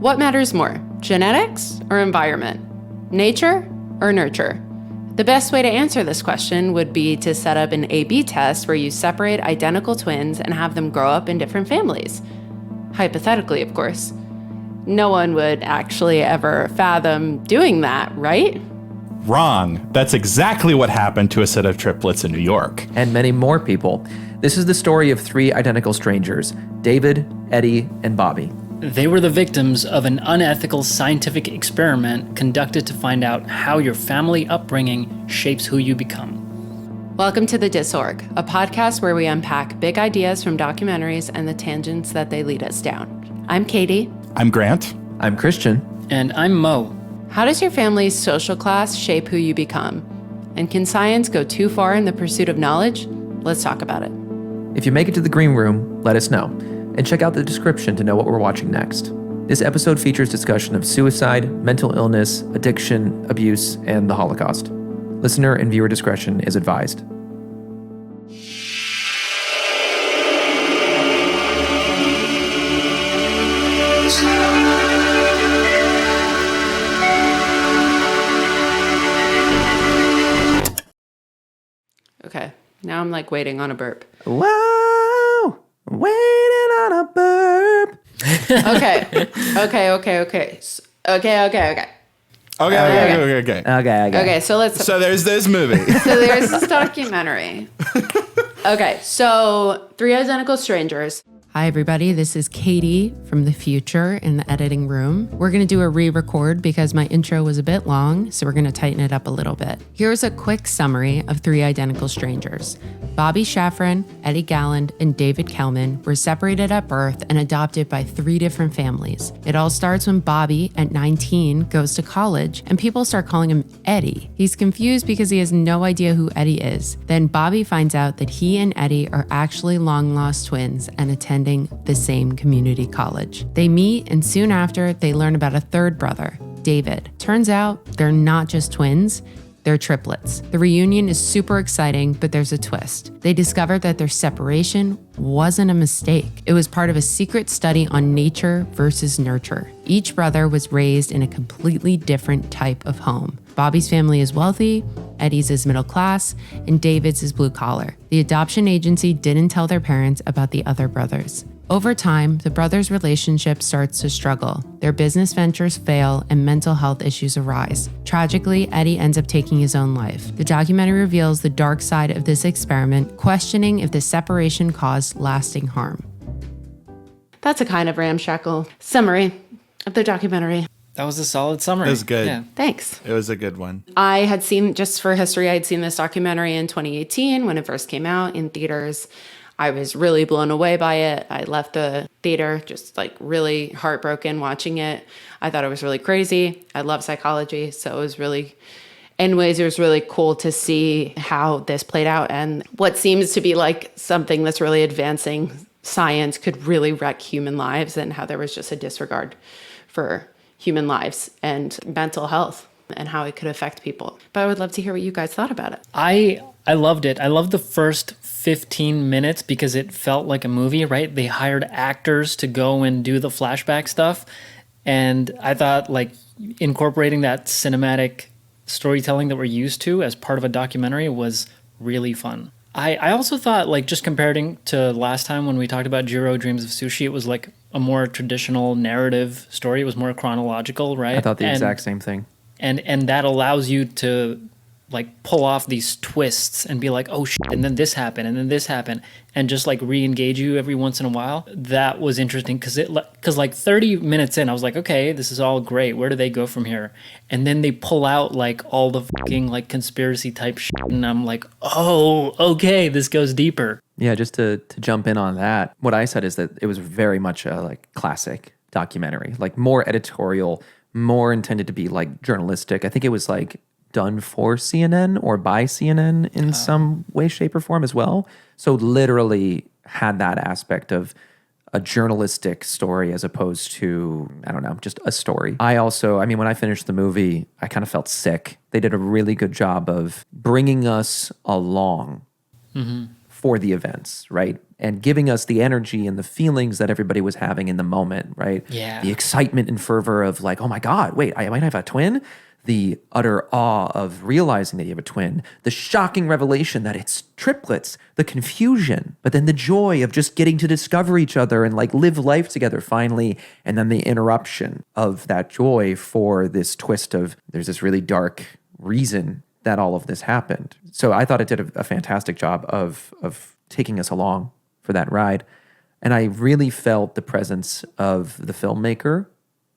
What matters more, genetics or environment? Nature or nurture? The best way to answer this question would be to set up an A/B test where you separate identical twins and have them grow up in different families. Hypothetically, of course. No one would actually ever fathom doing that, right? Wrong. That's exactly what happened to a set of triplets in New York. And many more people. This is the story of three identical strangers, David, Eddie, and Bobby. They were the victims of an unethical scientific experiment conducted to find out how your family upbringing shapes who you become. Welcome to The Disorg, a podcast where we unpack big ideas from documentaries and the tangents that they lead us down. I'm Katie. I'm Grant. I'm Christian. And I'm Mo. How does your family's social class shape who you become? And can science go too far in the pursuit of knowledge? Let's talk about it. If you make it to the green room, let us know. And check out the description to know what we're watching next. This episode features discussion of suicide, mental illness, addiction, abuse, and the Holocaust. Listener and viewer discretion is advised. Okay, now I'm like waiting on a burp. Wow, waiting on a burp. Okay. Okay, so let's... So there's this movie. So there's this documentary. Okay, so Three Identical Strangers. Hi, everybody. This is Katie from the future in the editing room. We're going to do a re-record because my intro was a bit long, so we're going to tighten it up a little bit. Here's a quick summary of Three Identical Strangers. Bobby Shafran, Eddie Galland, and David Kelman were separated at birth and adopted by three different families. It all starts when Bobby, at 19, goes to college, and people start calling him Eddie. He's confused because he has no idea who Eddie is. Then Bobby finds out that he and Eddie are actually long-lost twins and attending the same community college. They meet, and soon after, they learn about a third brother, David. Turns out they're not just twins, they're triplets. The reunion is super exciting, but there's a twist. They discover that their separation wasn't a mistake. It was part of a secret study on nature versus nurture. Each brother was raised in a completely different type of home. Bobby's family is wealthy, Eddie's is middle class, and David's is blue collar. The adoption agency didn't tell their parents about the other brothers. Over time, the brothers' relationship starts to struggle. Their business ventures fail and mental health issues arise. Tragically, Eddie ends up taking his own life. The documentary reveals the dark side of this experiment, questioning if the separation caused lasting harm. That's a kind of ramshackle summary of the documentary. That was a solid summary. It was good. Yeah. Thanks. It was a good one. I had seen, just for history, I'd seen this documentary in 2018 when it first came out in theaters. I was really blown away by it. I left the theater just like really heartbroken watching it. I thought it was really crazy. I love psychology, so it was really, anyways, it was really cool to see how this played out and what seems to be like something that's really advancing science could really wreck human lives, and how there was just a disregard for human lives and mental health and how it could affect people. But I would love to hear what you guys thought about it. I loved it. I loved the first 15 minutes because it felt like a movie, right? They hired actors to go and do the flashback stuff. And I thought like incorporating that cinematic storytelling that we're used to as part of a documentary was really fun. I also thought, like, just comparing to last time when we talked about Jiro Dreams of Sushi, it was like a more traditional narrative story. It was more chronological, right? I thought the exact same thing. And that allows you to like pull off these twists and be like, oh shit, and then this happened, and then this happened, and just like re-engage you every once in a while. That was interesting because like 30 minutes in, I was like, okay, this is all great. Where do they go from here? And then they pull out like all the fucking like conspiracy type shit, and I'm like, oh, okay, this goes deeper. Yeah, just to jump in on that, what I said is that it was very much a like classic documentary, like more editorial, more intended to be like journalistic. I think it was like done for CNN or by CNN in some way, shape, or form as well. So literally had that aspect of a journalistic story as opposed to, I don't know, just a story. When I finished the movie, I kind of felt sick. They did a really good job of bringing us along for the events, right? And giving us the energy and the feelings that everybody was having in the moment, right? Yeah. The excitement and fervor of like, oh my God, wait, I might have a twin. The utter awe of realizing that you have a twin, the shocking revelation that it's triplets, the confusion, but then the joy of just getting to discover each other and like live life together finally, and then the interruption of that joy for this twist of there's this really dark reason that all of this happened. So I thought it did a fantastic job of taking us along for that ride. And I really felt the presence of the filmmaker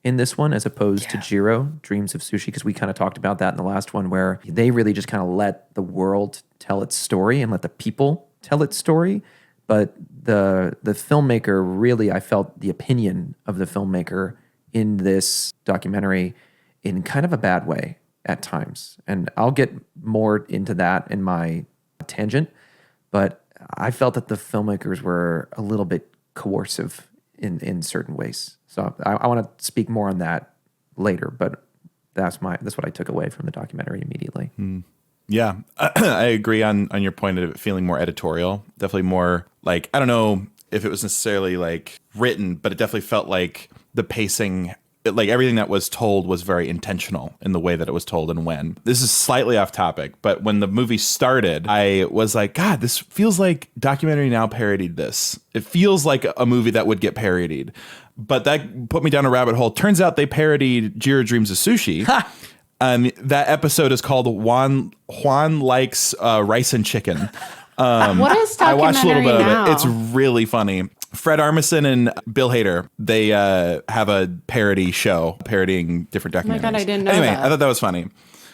in this one as opposed to Jiro, Dreams of Sushi, because we kind of talked about that in the last one where they really just kind of let the world tell its story and let the people tell its story. But the filmmaker really, I felt the opinion of the filmmaker in this documentary in kind of a bad way at times. And I'll get more into that in my tangent, but I felt that the filmmakers were a little bit coercive in certain ways. So I want to speak more on that later, but that's what I took away from the documentary immediately. Yeah, I agree on your point of it feeling more editorial. Definitely more like, I don't know if it was necessarily like written, but it definitely felt like the pacing, like everything that was told was very intentional in the way that it was told and when. This is slightly off topic, but when the movie started, I was like, God, this feels like Documentary Now parodied this. It feels like a movie that would get parodied. But that put me down a rabbit hole. Turns out they parodied Jiro Dreams of Sushi. That episode is called Juan Likes Rice and Chicken. What is I watched a little bit Documentary Now? of it. It's really funny. Fred Armisen and Bill Hader, they have a parody show parodying different documentaries. Oh my God, I didn't know anyway, that. I thought that was funny.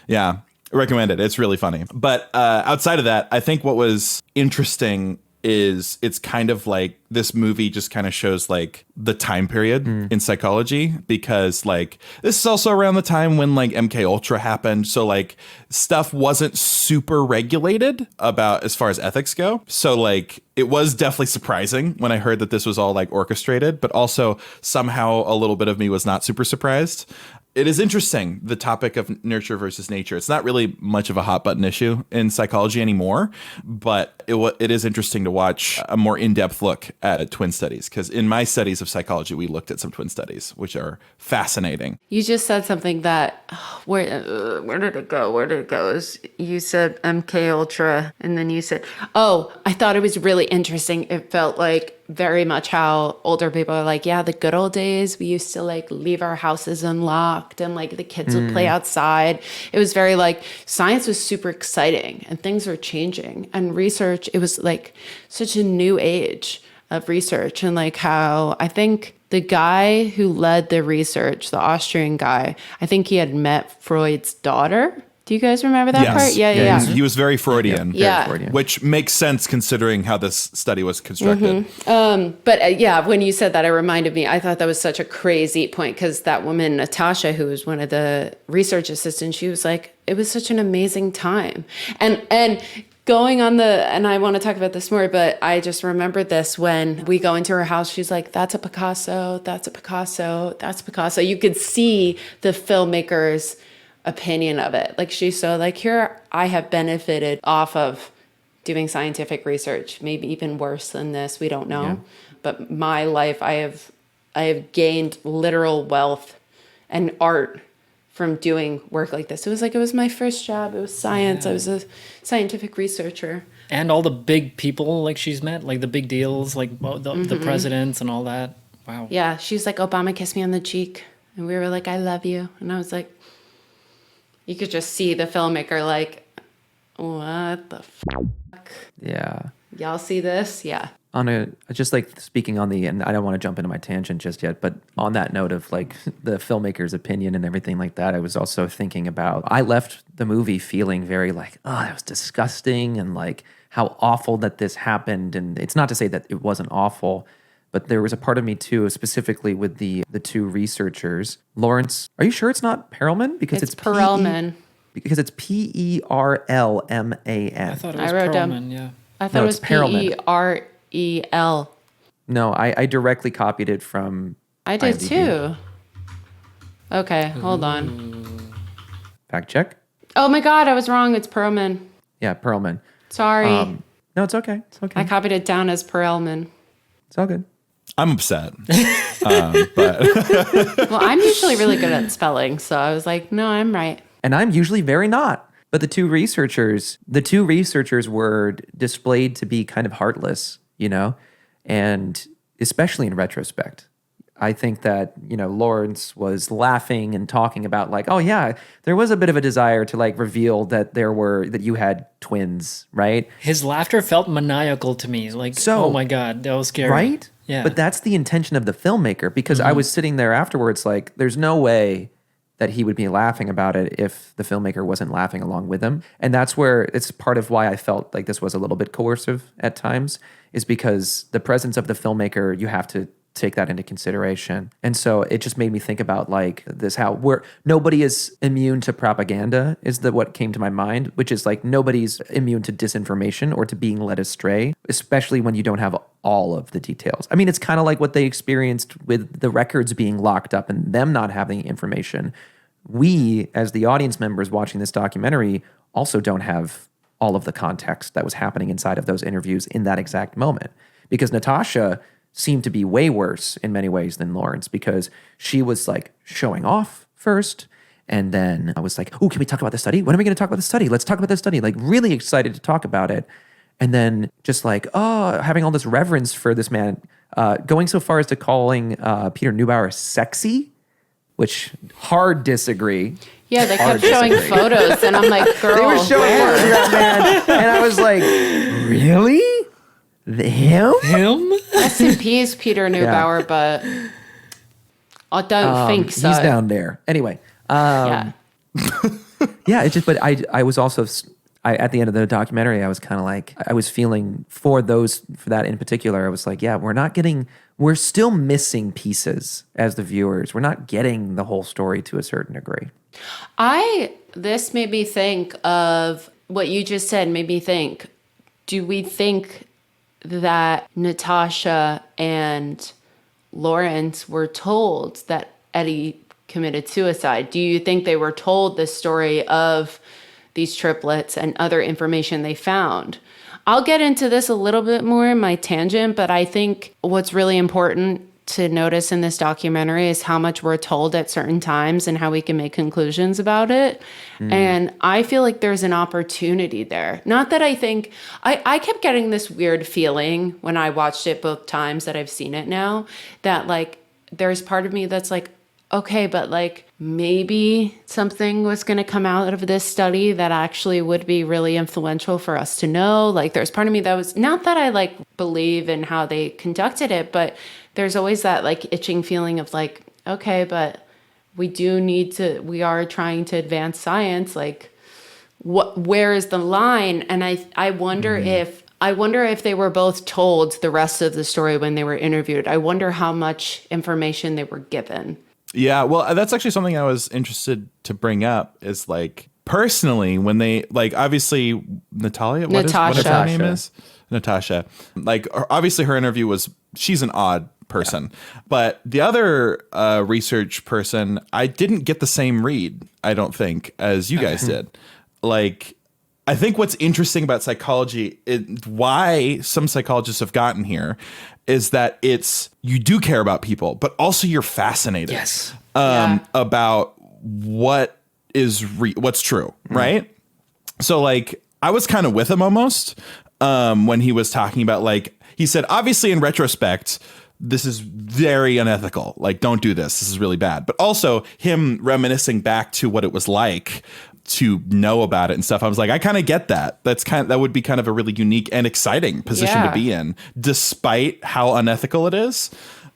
Yeah, recommend it. It's really funny. But outside of that, I think what was interesting is it's kind of like this movie just kind of shows like the time period in psychology, because like this is also around the time when like MK Ultra happened. So like stuff wasn't super regulated about as far as ethics go. So like it was definitely surprising when I heard that this was all like orchestrated, but also somehow a little bit of me was not super surprised. It is interesting, the topic of nurture versus nature. It's not really much of a hot button issue in psychology anymore, but it is interesting to watch a more in-depth look at twin studies, because in my studies of psychology, we looked at some twin studies, which are fascinating. You just said something that, where did it go? Where did it go? You said MK Ultra, and then you said, oh, I thought it was really interesting. It felt like very much how older people are like, yeah, the good old days, we used to like leave our houses unlocked and like the kids would play outside. It was very like science was super exciting and things were changing, and research, it was like such a new age of research. And like how I think the guy who led the research, the Austrian guy, I think he had met Freud's daughter. Do you guys remember that part? Yeah. He was very Freudian. Yeah. Freudian. Which makes sense considering how this study was constructed. But yeah, when you said that, it reminded me, I thought that was such a crazy point, because that woman, Natasha, who was one of the research assistants, she was like, it was such an amazing time. And going on and I want to talk about this more, but I just remembered this when we go into her house, she's like, that's a Picasso, that's a Picasso, that's a Picasso. You could see the filmmaker's opinion of it. Like she's so like, here I have benefited off of doing scientific research, maybe even worse than this, we don't know. Yeah. But my life, I have gained literal wealth and art from doing work like this. It was my first job. It was science. I was a scientific researcher. And all the big people like she's met, like the big deals, like the presidents and all that. Wow. Yeah. She's like, Obama kissed me on the cheek. And we were like, I love you. And I was like, you could just see the filmmaker like, what the fuck? Yeah. Y'all see this? Yeah. Just like speaking on and I don't want to jump into my tangent just yet, but on that note of like the filmmaker's opinion and everything like that, I was also thinking about, I left the movie feeling very like, oh, that was disgusting, and like how awful that this happened. And it's not to say that it wasn't awful, but there was a part of me too, specifically with the two researchers. Lawrence, are you sure it's not Perelman? Because it's Perelman. Because it's Perlman. I thought it was Perelman, yeah. I thought it was Perelman. Perel. No, I directly copied it from I did IMDb. too. Okay, hold on. Fact check. Oh my God, I was wrong. It's Perelman. Yeah, Perelman. Sorry. No, it's okay. It's okay. I copied it down as Perelman. It's all good. I'm upset. But Well, I'm usually really good at spelling, so I was like, no, I'm right. And I'm usually very not. But the two researchers were displayed to be kind of heartless, you know, and especially in retrospect. I think that, you know, Lawrence was laughing and talking about like, oh yeah, there was a bit of a desire to like reveal that that you had twins, right? His laughter felt maniacal to me. Like, So- oh my God, that was scary. Right? Yeah. But that's the intention of the filmmaker, because I was sitting there afterwards like, there's no way that he would be laughing about it if the filmmaker wasn't laughing along with him. And that's where it's part of why I felt like this was a little bit coercive at times, is because the presence of the filmmaker, you have to take that into consideration. And so it just made me think about like this, how nobody is immune to propaganda is what came to my mind, which is like nobody's immune to disinformation or to being led astray, especially when you don't have all of the details. I mean, it's kind of like what they experienced with the records being locked up and them not having information. We, as the audience members watching this documentary, also don't have all of the context that was happening inside of those interviews in that exact moment. Because Natasha seemed to be way worse in many ways than Lawrence, because she was like showing off first. And then I was like, oh, can we talk about the study? When are we going to talk about the study? Let's talk about the study. Like really excited to talk about it. And then just like, oh, having all this reverence for this man, going so far as to calling Peter Neubauer sexy, which hard disagree. Yeah, they kept showing photos, and I'm like, girl, They were showing where? photos of that man. And I was like, really? Him? Him? Rest in peace, Peter Neubauer, but I don't think so. He's down there. Anyway. Yeah. Yeah, it's just, but I was also, at the end of the documentary, I was kind of like, I was feeling for that in particular, I was like, yeah, we're still missing pieces as the viewers. We're not getting the whole story to a certain degree. This made me think of what you just said, made me think, do we think that Natasha and Lawrence were told that Eddie committed suicide? Do you think they were told the story of these triplets and other information they found? I'll get into this a little bit more in my tangent, but I think what's really important to notice in this documentary is how much we're told at certain times and how we can make conclusions about it. And I feel like there's an opportunity there. Not that I think, I kept getting this weird feeling when I watched it both times that I've seen it now, that like, there's part of me that's like, okay, but like maybe something was going to come out of this study that actually would be really influential for us to know. Like there's part of me that was, not that I like believe in how they conducted it, but there's always that like itching feeling of like, okay, but we are trying to advance science. Like where is the line? And I wonder if they were both told the rest of the story when they were interviewed. I wonder how much information they were given. yeah, well, that's actually something I was interested to bring up is like personally when they like obviously Natalia, whatever her name is, Natasha. Like obviously her interview she's an odd person, but the other research person, I didn't get the same read, I don't think, as you guys did. Like, I think what's interesting about psychology, why some psychologists have gotten here, is that you do care about people, but also you're fascinated Yes. about what's true, right? So like, I was kind of with him almost when he was talking about like, he said, obviously in retrospect, this is very unethical. Like, don't do this. This is really bad. But also him reminiscing back to what it was like to know about it and stuff. I was like, I kind of get that. That would be kind of a really unique and exciting position to be in, despite how unethical it is.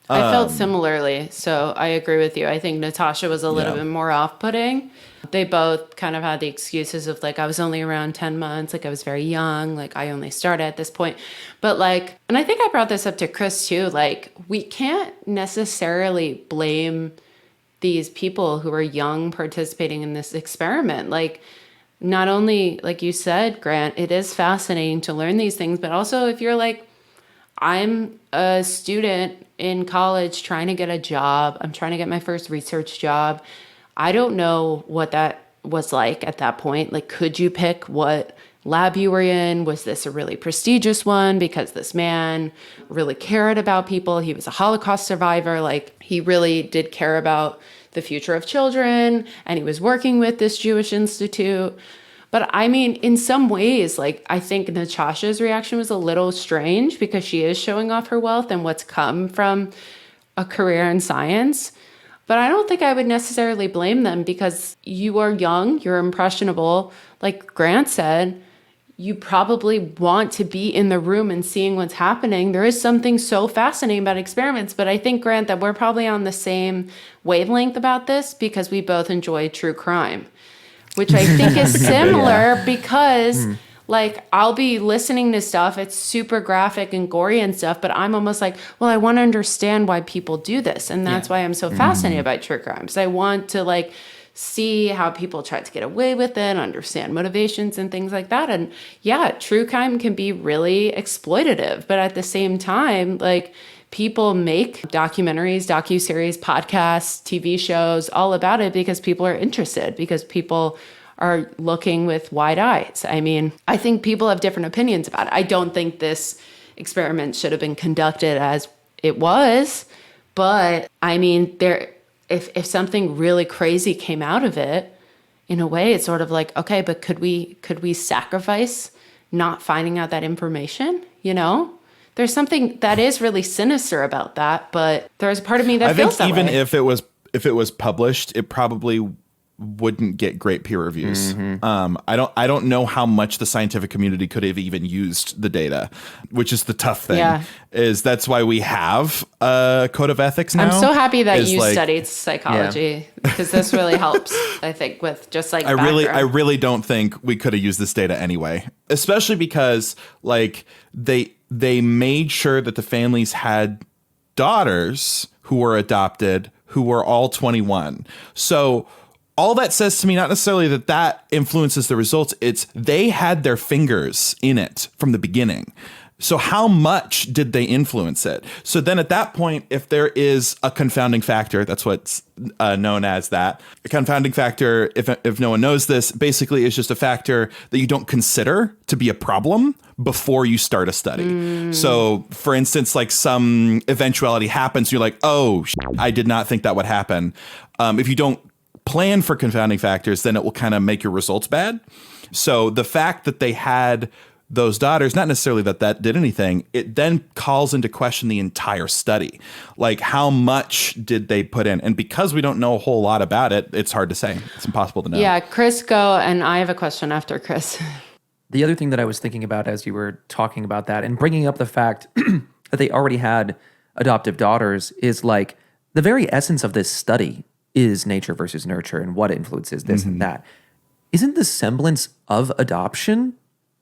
I felt similarly. So I agree with you. I think Natasha was a little bit more off-putting. They both kind of had the excuses of like, I was only around 10 months. Like I was very young. Like I only started at this point. But like, and I think I brought this up to Chris too. Like we can't necessarily blame these people who are young participating in this experiment. Like not only, like you said, Grant, it is fascinating to learn these things, but also if you're like, I'm a student in college trying to get a job. I'm trying to get my first research job. I don't know what that was like at that point. Like, could you pick what lab you were in? Was this a really prestigious one because this man really cared about people? He was a Holocaust survivor. Like, he really did care about the future of children, and he was working with this Jewish institute. But I mean, in some ways, like, I think Natasha's reaction was a little strange because she is showing off her wealth and what's come from a career in science. But I don't think I would necessarily blame them because you are young, you're impressionable. Like Grant said, you probably want to be in the room and seeing what's happening. There is something so fascinating about experiments, but I think, Grant, that we're probably on the same wavelength about this because we both enjoy true crime, which I think is similar because like, I'll be listening to stuff, it's super graphic and gory and stuff, but I'm almost like, well, I want to understand why people do this. And that's why I'm so fascinated by true crimes. I want to like see how people try to get away with it, understand motivations and things like that. And yeah, true crime can be really exploitative, but at the same time, like, people make documentaries, docuseries, podcasts, TV shows, all about it because people are interested, because people are looking with wide eyes. I mean, I think people have different opinions about it. I don't think this experiment should have been conducted as it was, but I mean, if something really crazy came out of it, in a way, it's sort of like, okay, but could we sacrifice not finding out that information? You know, there's something that is really sinister about that, but there's a part of me that feels that way. I think even if it was published, it probably wouldn't get great peer reviews. I don't know how much the scientific community could have even used the data, which is the tough thing. Yeah. Is that's why we have a code of ethics now. I'm so happy that you studied psychology because this really helps, I think, with just like I really don't think we could have used this data anyway, especially because like they made sure that the families had daughters who were adopted who were all 21. So all that says to me, not necessarily that influences the results, it's they had their fingers in it from the beginning. So how much did they influence it? So then at that point, if there is a confounding factor, that's what's known as that. A confounding factor, if no one knows this, basically is just a factor that you don't consider to be a problem before you start a study. So for instance, like some eventuality happens, you're like, oh, I did not think that would happen. If you don't plan for confounding factors, then it will kind of make your results bad. So the fact that they had those daughters, not necessarily that did anything, it then calls into question the entire study. Like, how much did they put in? And because we don't know a whole lot about it, it's hard to say. It's impossible to know. Yeah, Chris, go. And I have a question after Chris. The other thing that I was thinking about as you were talking about that and bringing up the fact that they already had adoptive daughters is like the very essence of this study is nature versus nurture and what influences this and that. Isn't the semblance of adoption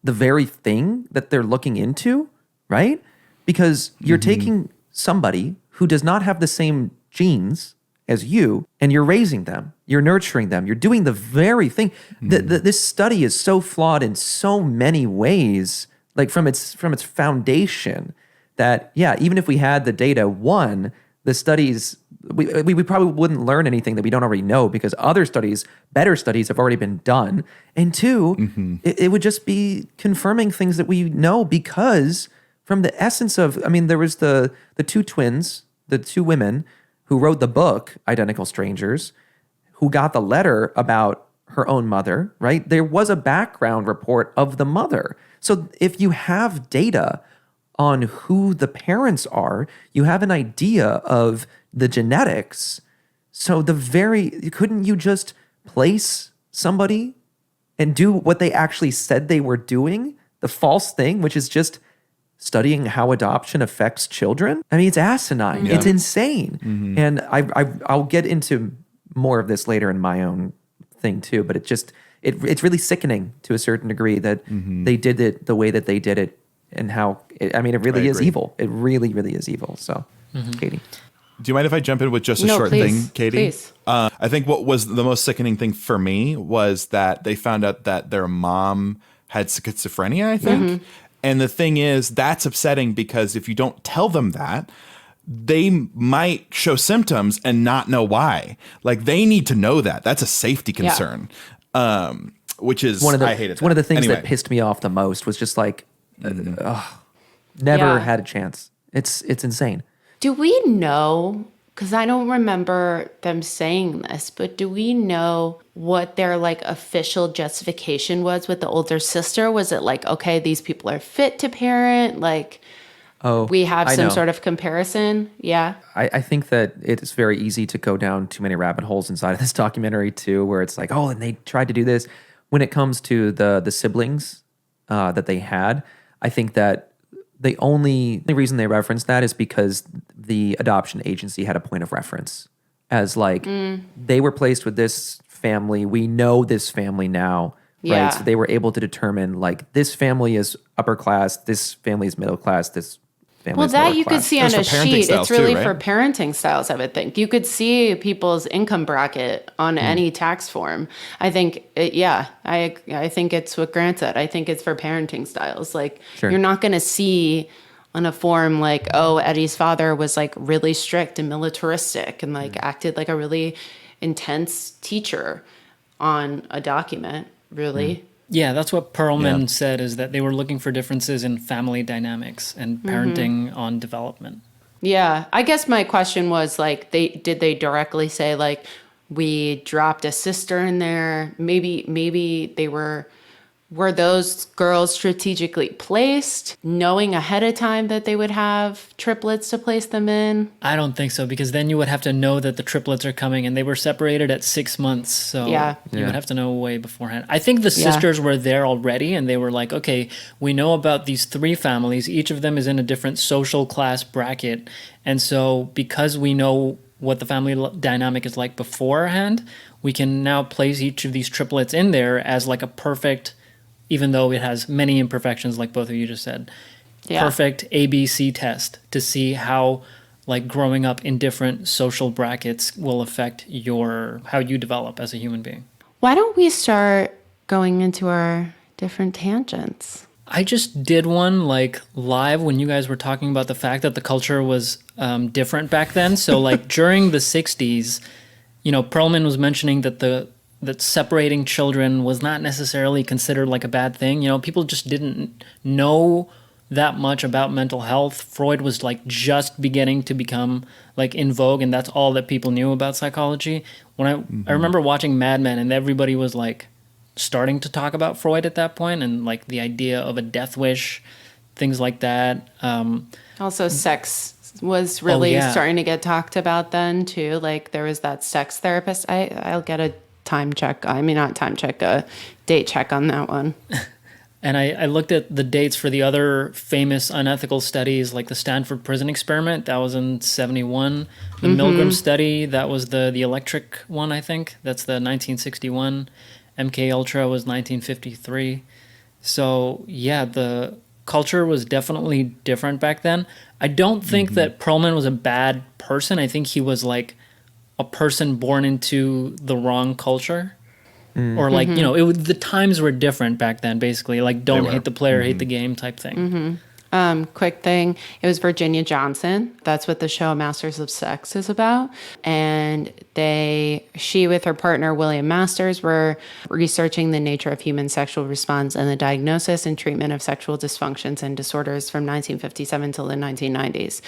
the very thing that they're looking into, right? Because you're taking somebody who does not have the same genes as you, and you're raising them, you're nurturing them, you're doing the very thing. This study is so flawed in so many ways, like from its foundation, that yeah, even if we had the data, one, the studies, we probably wouldn't learn anything that we don't already know because other studies, better studies have already been done. And two, it would just be confirming things that we know because from the essence of, I mean, there was the two twins, the two women who wrote the book, Identical Strangers, who got the letter about her own mother, right? There was a background report of the mother. So if you have data on who the parents are, you have an idea of the genetics. So couldn't you just place somebody and do what they actually said they were doing? The false thing, which is just studying how adoption affects children? I mean, it's asinine. Yeah. It's insane. And I'll get into more of this later in my own thing too, but it's really sickening to a certain degree that they did it the way that they did it and how, it really is evil. It really, really is evil. So, Katie. Do you mind if I jump in with just a short thing, Katie? Please. I think what was the most sickening thing for me was that they found out that their mom had schizophrenia, I think. And the thing is, that's upsetting because if you don't tell them that, they might show symptoms and not know why. Like, they need to know that. That's a safety concern. which is one of the I hated one of the that. things Anyway. that pissed me off the most was just like, never Yeah. had a chance. It's insane. Do we know, because I don't remember them saying this, but do we know what their like official justification was with the older sister? Was it like, okay, these people are fit to parent? Like, Oh, we have I some know. sort of comparison? Yeah. I think that it's very easy to go down too many rabbit holes inside of this documentary too, where it's like, oh, and they tried to do this. When it comes to the siblings that they had, I think that the only reason they referenced that is because the adoption agency had a point of reference as like they were placed with this family. We know this family now, Yeah. right? So they were able to determine like this family is upper class, this family is middle class, this family Well, is that lower you could class. see on That's a for parenting sheet. styles It's really too, right? for parenting styles, I would think. You could see people's income bracket on any tax form. I think, I think it's what Grant said. I think it's for parenting styles. Like, Sure. you're not going to see on a form like, oh, Eddie's father was like really strict and militaristic and like acted like a really intense teacher on a document, really. Yeah, that's what Perlman Yeah. said, is that they were looking for differences in family dynamics and parenting on development. Yeah, I guess my question was like, did they directly say like, we dropped a sister in there? Maybe they were those girls strategically placed, knowing ahead of time that they would have triplets to place them in? I don't think so, because then you would have to know that the triplets are coming, and they were separated at 6 months. So Yeah. you would have to know way beforehand. I think the sisters were there already, and they were like, okay, we know about these 3 families. Each of them is in a different social class bracket. And so because we know what the family dynamic is like beforehand, we can now place each of these triplets in there as like a perfect, even though it has many imperfections, like both of you just said, perfect ABC test to see how like growing up in different social brackets will affect how you develop as a human being. Why don't we start going into our different tangents? I just did one like live when you guys were talking about the fact that the culture was different back then. So like during the 60s, Perlman was mentioning that separating children was not necessarily considered like a bad thing. People just didn't know that much about mental health. Freud was like just beginning to become like in vogue, and that's all that people knew about psychology. When I remember watching Mad Men, and everybody was like starting to talk about Freud at that point, and like the idea of a death wish, things like that. Also, sex was really yeah. starting to get talked about then too. Like there was that sex therapist. I'll get a date check on that one. And I looked at the dates for the other famous unethical studies, like the Stanford Prison Experiment. That was in 1971. The Milgram study, that was the electric one, I think. That's the 1961. MK Ultra was 1953. So yeah, the culture was definitely different back then. I don't think that Perlman was a bad person. I think he was like a person born into the wrong culture. Or like, the times were different back then, basically. Like, don't hate the player, hate the game type thing. Quick thing. It was Virginia Johnson. That's what the show Masters of Sex is about. And she with her partner, William Masters, were researching the nature of human sexual response and the diagnosis and treatment of sexual dysfunctions and disorders from 1957 till the 1990s.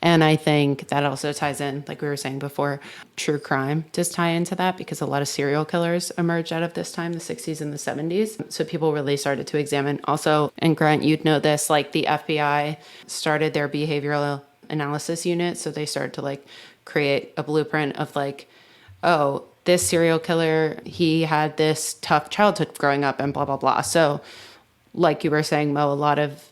And I think that also ties in, like we were saying before, true crime does tie into that because a lot of serial killers emerged out of this time, the 60s and the 70s. So people really started to examine also, and Grant, you'd know this, like the FBI started their behavioral analysis unit. So they started to like create a blueprint of like, oh, this serial killer, he had this tough childhood growing up and blah, blah, blah. So like you were saying, Mo, a lot of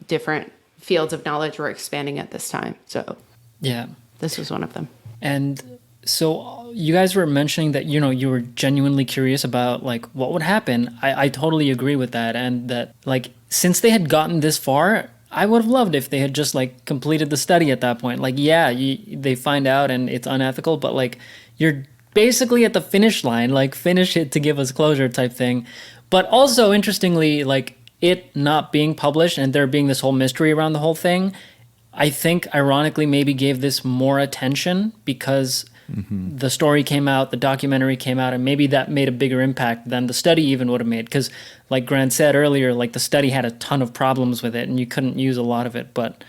different fields of knowledge were expanding at this time. So Yeah. this was one of them. And so you guys were mentioning that, you were genuinely curious about like what would happen. I totally agree with that. And that like, since they had gotten this far, I would have loved if they had just like completed the study at that point. Like, yeah, they find out and it's unethical, but like you're basically at the finish line, like finish it to give us closure type thing. But also interestingly, like it not being published and there being this whole mystery around the whole thing, I think ironically maybe gave this more attention because the story came out, the documentary came out, and maybe that made a bigger impact than the study even would have made. Because like Grant said earlier, like the study had a ton of problems with it and you couldn't use a lot of it. But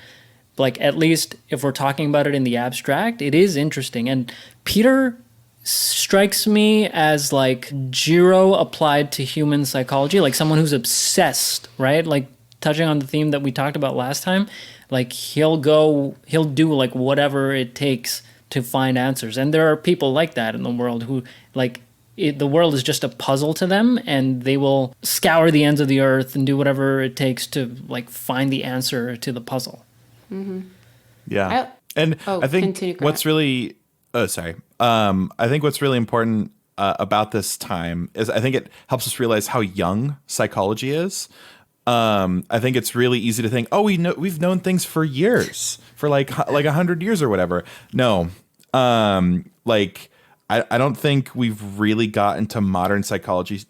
like at least if we're talking about it in the abstract, it is interesting. And Peter strikes me as like Jiro applied to human psychology, like someone who's obsessed, right? Like touching on the theme that we talked about last time, like he'll do like whatever it takes to find answers. And there are people like that in the world who like the world is just a puzzle to them, and they will scour the ends of the earth and do whatever it takes to like find the answer to the puzzle. Yeah. I think what's really, I think what's really important about this time is I think it helps us realize how young psychology is. I think it's really easy to think, we've known things for years, for like 100 years or whatever. No, I don't think we've really gotten to modern psychology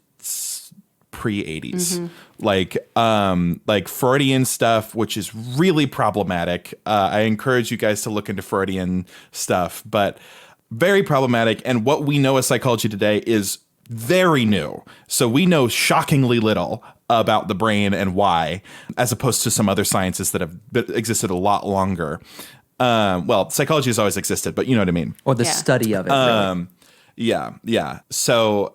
pre-80s. Like Freudian stuff, which is really problematic. I encourage you guys to look into Freudian stuff, but very problematic. And what we know as psychology today is very new. So we know shockingly little about the brain and why, as opposed to some other sciences that have existed a lot longer. Well, psychology has always existed, but you know what I mean. Or the study of it. Really. Yeah. So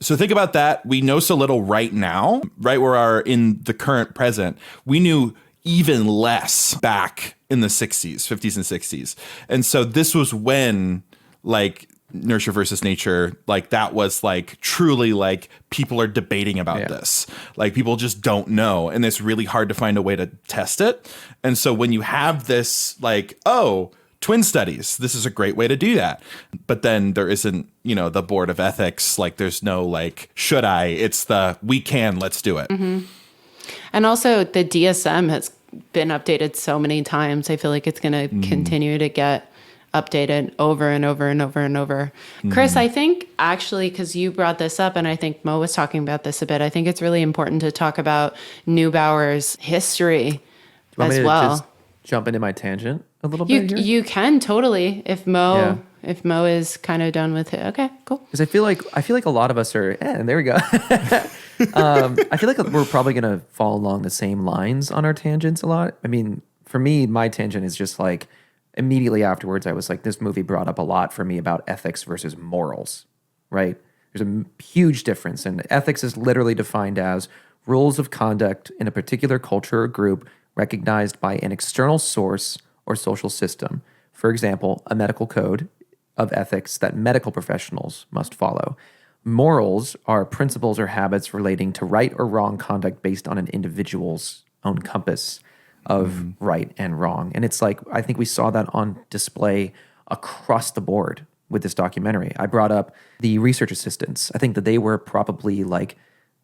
think about that. We know so little right now, right? We are in the current present. We knew even less back in the 60s, 50s and 60s. And so this was when like nurture versus nature, like that was like truly like people are debating about this. Like people just don't know. And it's really hard to find a way to test it. And so when you have this like, twin studies, this is a great way to do that. But then there isn't, the board of ethics. Like there's no like, should I? It's the, we can, let's do it. Mm-hmm. And also the DSM has been updated so many times. I feel like it's going to continue to get updated over and over and over and over. Chris, I think actually, because you brought this up, and I think Mo was talking about this a bit, I think it's really important to talk about Neubauer's history as well. Just jump into my tangent a little bit here? You can totally, if Mo is kind of done with it. Okay, cool. Because I feel like a lot of us are, and there we go. I feel like we're probably going to fall along the same lines on our tangents a lot. I mean, for me, my tangent is just like, immediately afterwards, I was like, this movie brought up a lot for me about ethics versus morals, right? There's a huge difference. And ethics is literally defined as rules of conduct in a particular culture or group recognized by an external source or social system. For example, a medical code of ethics that medical professionals must follow. Morals are principles or habits relating to right or wrong conduct based on an individual's own compass of right and wrong. And it's like, I think we saw that on display across the board with this documentary. I brought up the research assistants. I think that they were probably like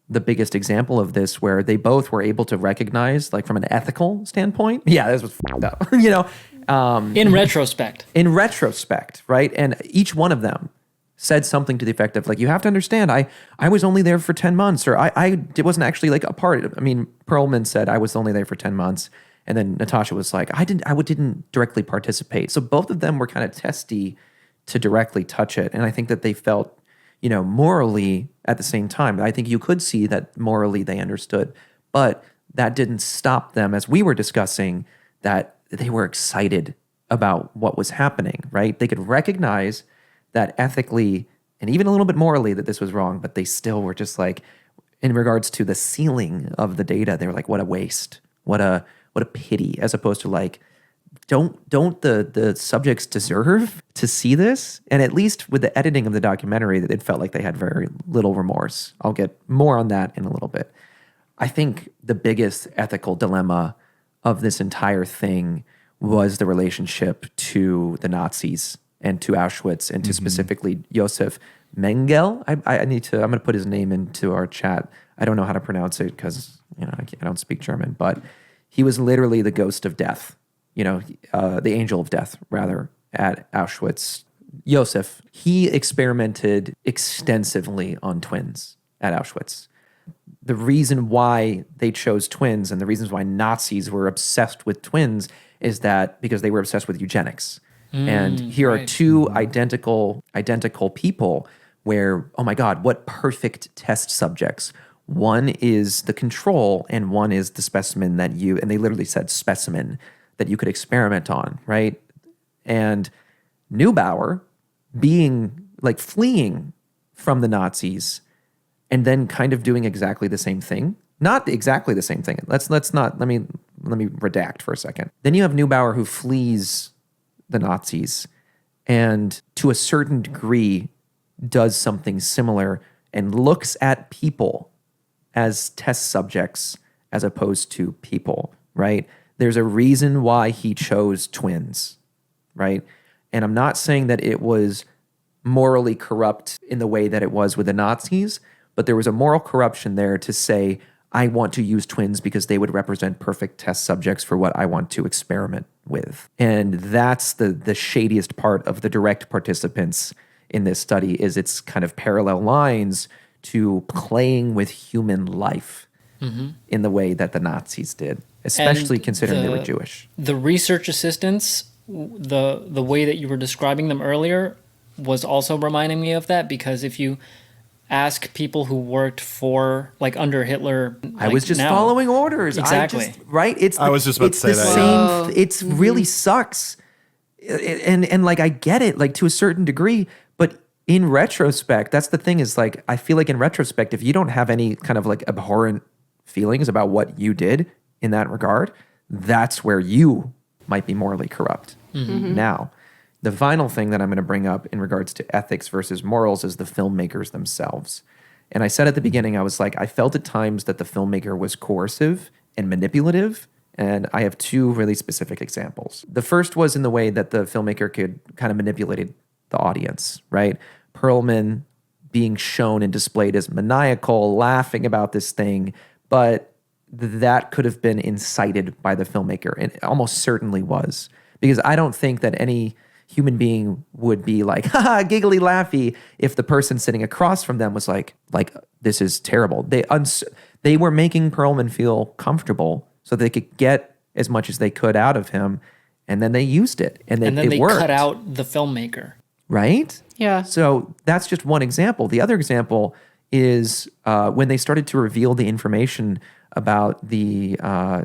the biggest example of this, where they both were able to recognize, like from an ethical standpoint, this was fucked up, in retrospect, right? And each one of them said something to the effect of like, you have to understand, I was only there for 10 months, or it wasn't actually like a part. I mean, Perlman said I was only there for 10 months. And then Natasha was like, I didn't directly participate. So both of them were kind of testy to directly touch it. And I think that they felt, morally at the same time. I think you could see that morally they understood, but that didn't stop them, as we were discussing, that they were excited about what was happening, right? They could recognize that ethically and even a little bit morally that this was wrong, but they still were just like, in regards to the ceiling of the data, they were like, what a waste. What a pity, as opposed to like, don't the subjects deserve to see this? And at least with the editing of the documentary, that it felt like they had very little remorse. I'll get more on that in a little bit. I think the biggest ethical dilemma of this entire thing was the relationship to the Nazis and to Auschwitz, and to specifically Josef Mengele. I'm going to put his name into our chat. I don't know how to pronounce it because I don't speak German, but he was literally the ghost of death, the angel of death, rather, at Auschwitz. Josef, he experimented extensively on twins at Auschwitz. The reason why they chose twins and the reasons why Nazis were obsessed with twins is that because they were obsessed with eugenics. And here are two identical people where, oh my God, what perfect test subjects. One is the control and one is the specimen and they literally said specimen that you could experiment on, right? And Neubauer being like fleeing from the Nazis and then kind of doing exactly the same thing. Not exactly the same thing. Let me redact for a second. Then you have Neubauer who flees the Nazis and to a certain degree does something similar and looks at people as test subjects as opposed to people, right? There's a reason why he chose twins, right? And I'm not saying that it was morally corrupt in the way that it was with the Nazis, but there was a moral corruption there to say, I want to use twins because they would represent perfect test subjects for what I want to experiment with. And that's the shadiest part of the direct participants in this study is its kind of parallel lines to playing with human life in the way that the Nazis did, especially considering they were Jewish. The research assistants, the way that you were describing them earlier was also reminding me of that, because if you ask people who worked for, like, under Hitler, I was just following orders. Exactly. Right? I was just about to say that. Same. It's really sucks. And like, I get it, like, to a certain degree, but in retrospect, that's the thing is, like, I feel like in retrospect, if you don't have any kind of like abhorrent feelings about what you did in that regard, that's where you might be morally corrupt. Now, the final thing that I'm going to bring up in regards to ethics versus morals is the filmmakers themselves. And I said at the beginning, I was like, I felt at times that the filmmaker was coercive and manipulative. And I have two really specific examples. The first was in the way that the filmmaker could kind of manipulated the audience, right? Perlman being shown and displayed as maniacal, laughing about this thing, but that could have been incited by the filmmaker, and it almost certainly was. Because I don't think that any human being would be like, haha, giggly laughy, if the person sitting across from them was like, this is terrible. They were making Perlman feel comfortable so they could get as much as they could out of him, and then they used it, and then it worked. Cut out the filmmaker. Right? Yeah. So that's just one example. The other example is when they started to reveal the information about the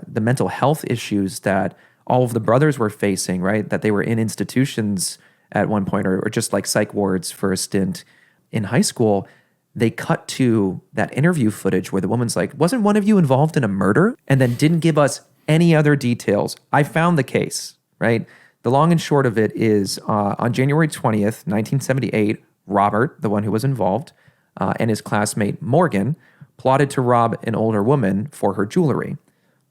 mental health issues that all of the brothers were facing, right? That they were in institutions at one point, or just like psych wards for a stint in high school. They cut to that interview footage where the woman's like, wasn't one of you involved in a murder? And then didn't give us any other details. I found the case, right? The long and short of it is on January 20th, 1978, Robert, the one who was involved, and his classmate Morgan plotted to rob an older woman for her jewelry.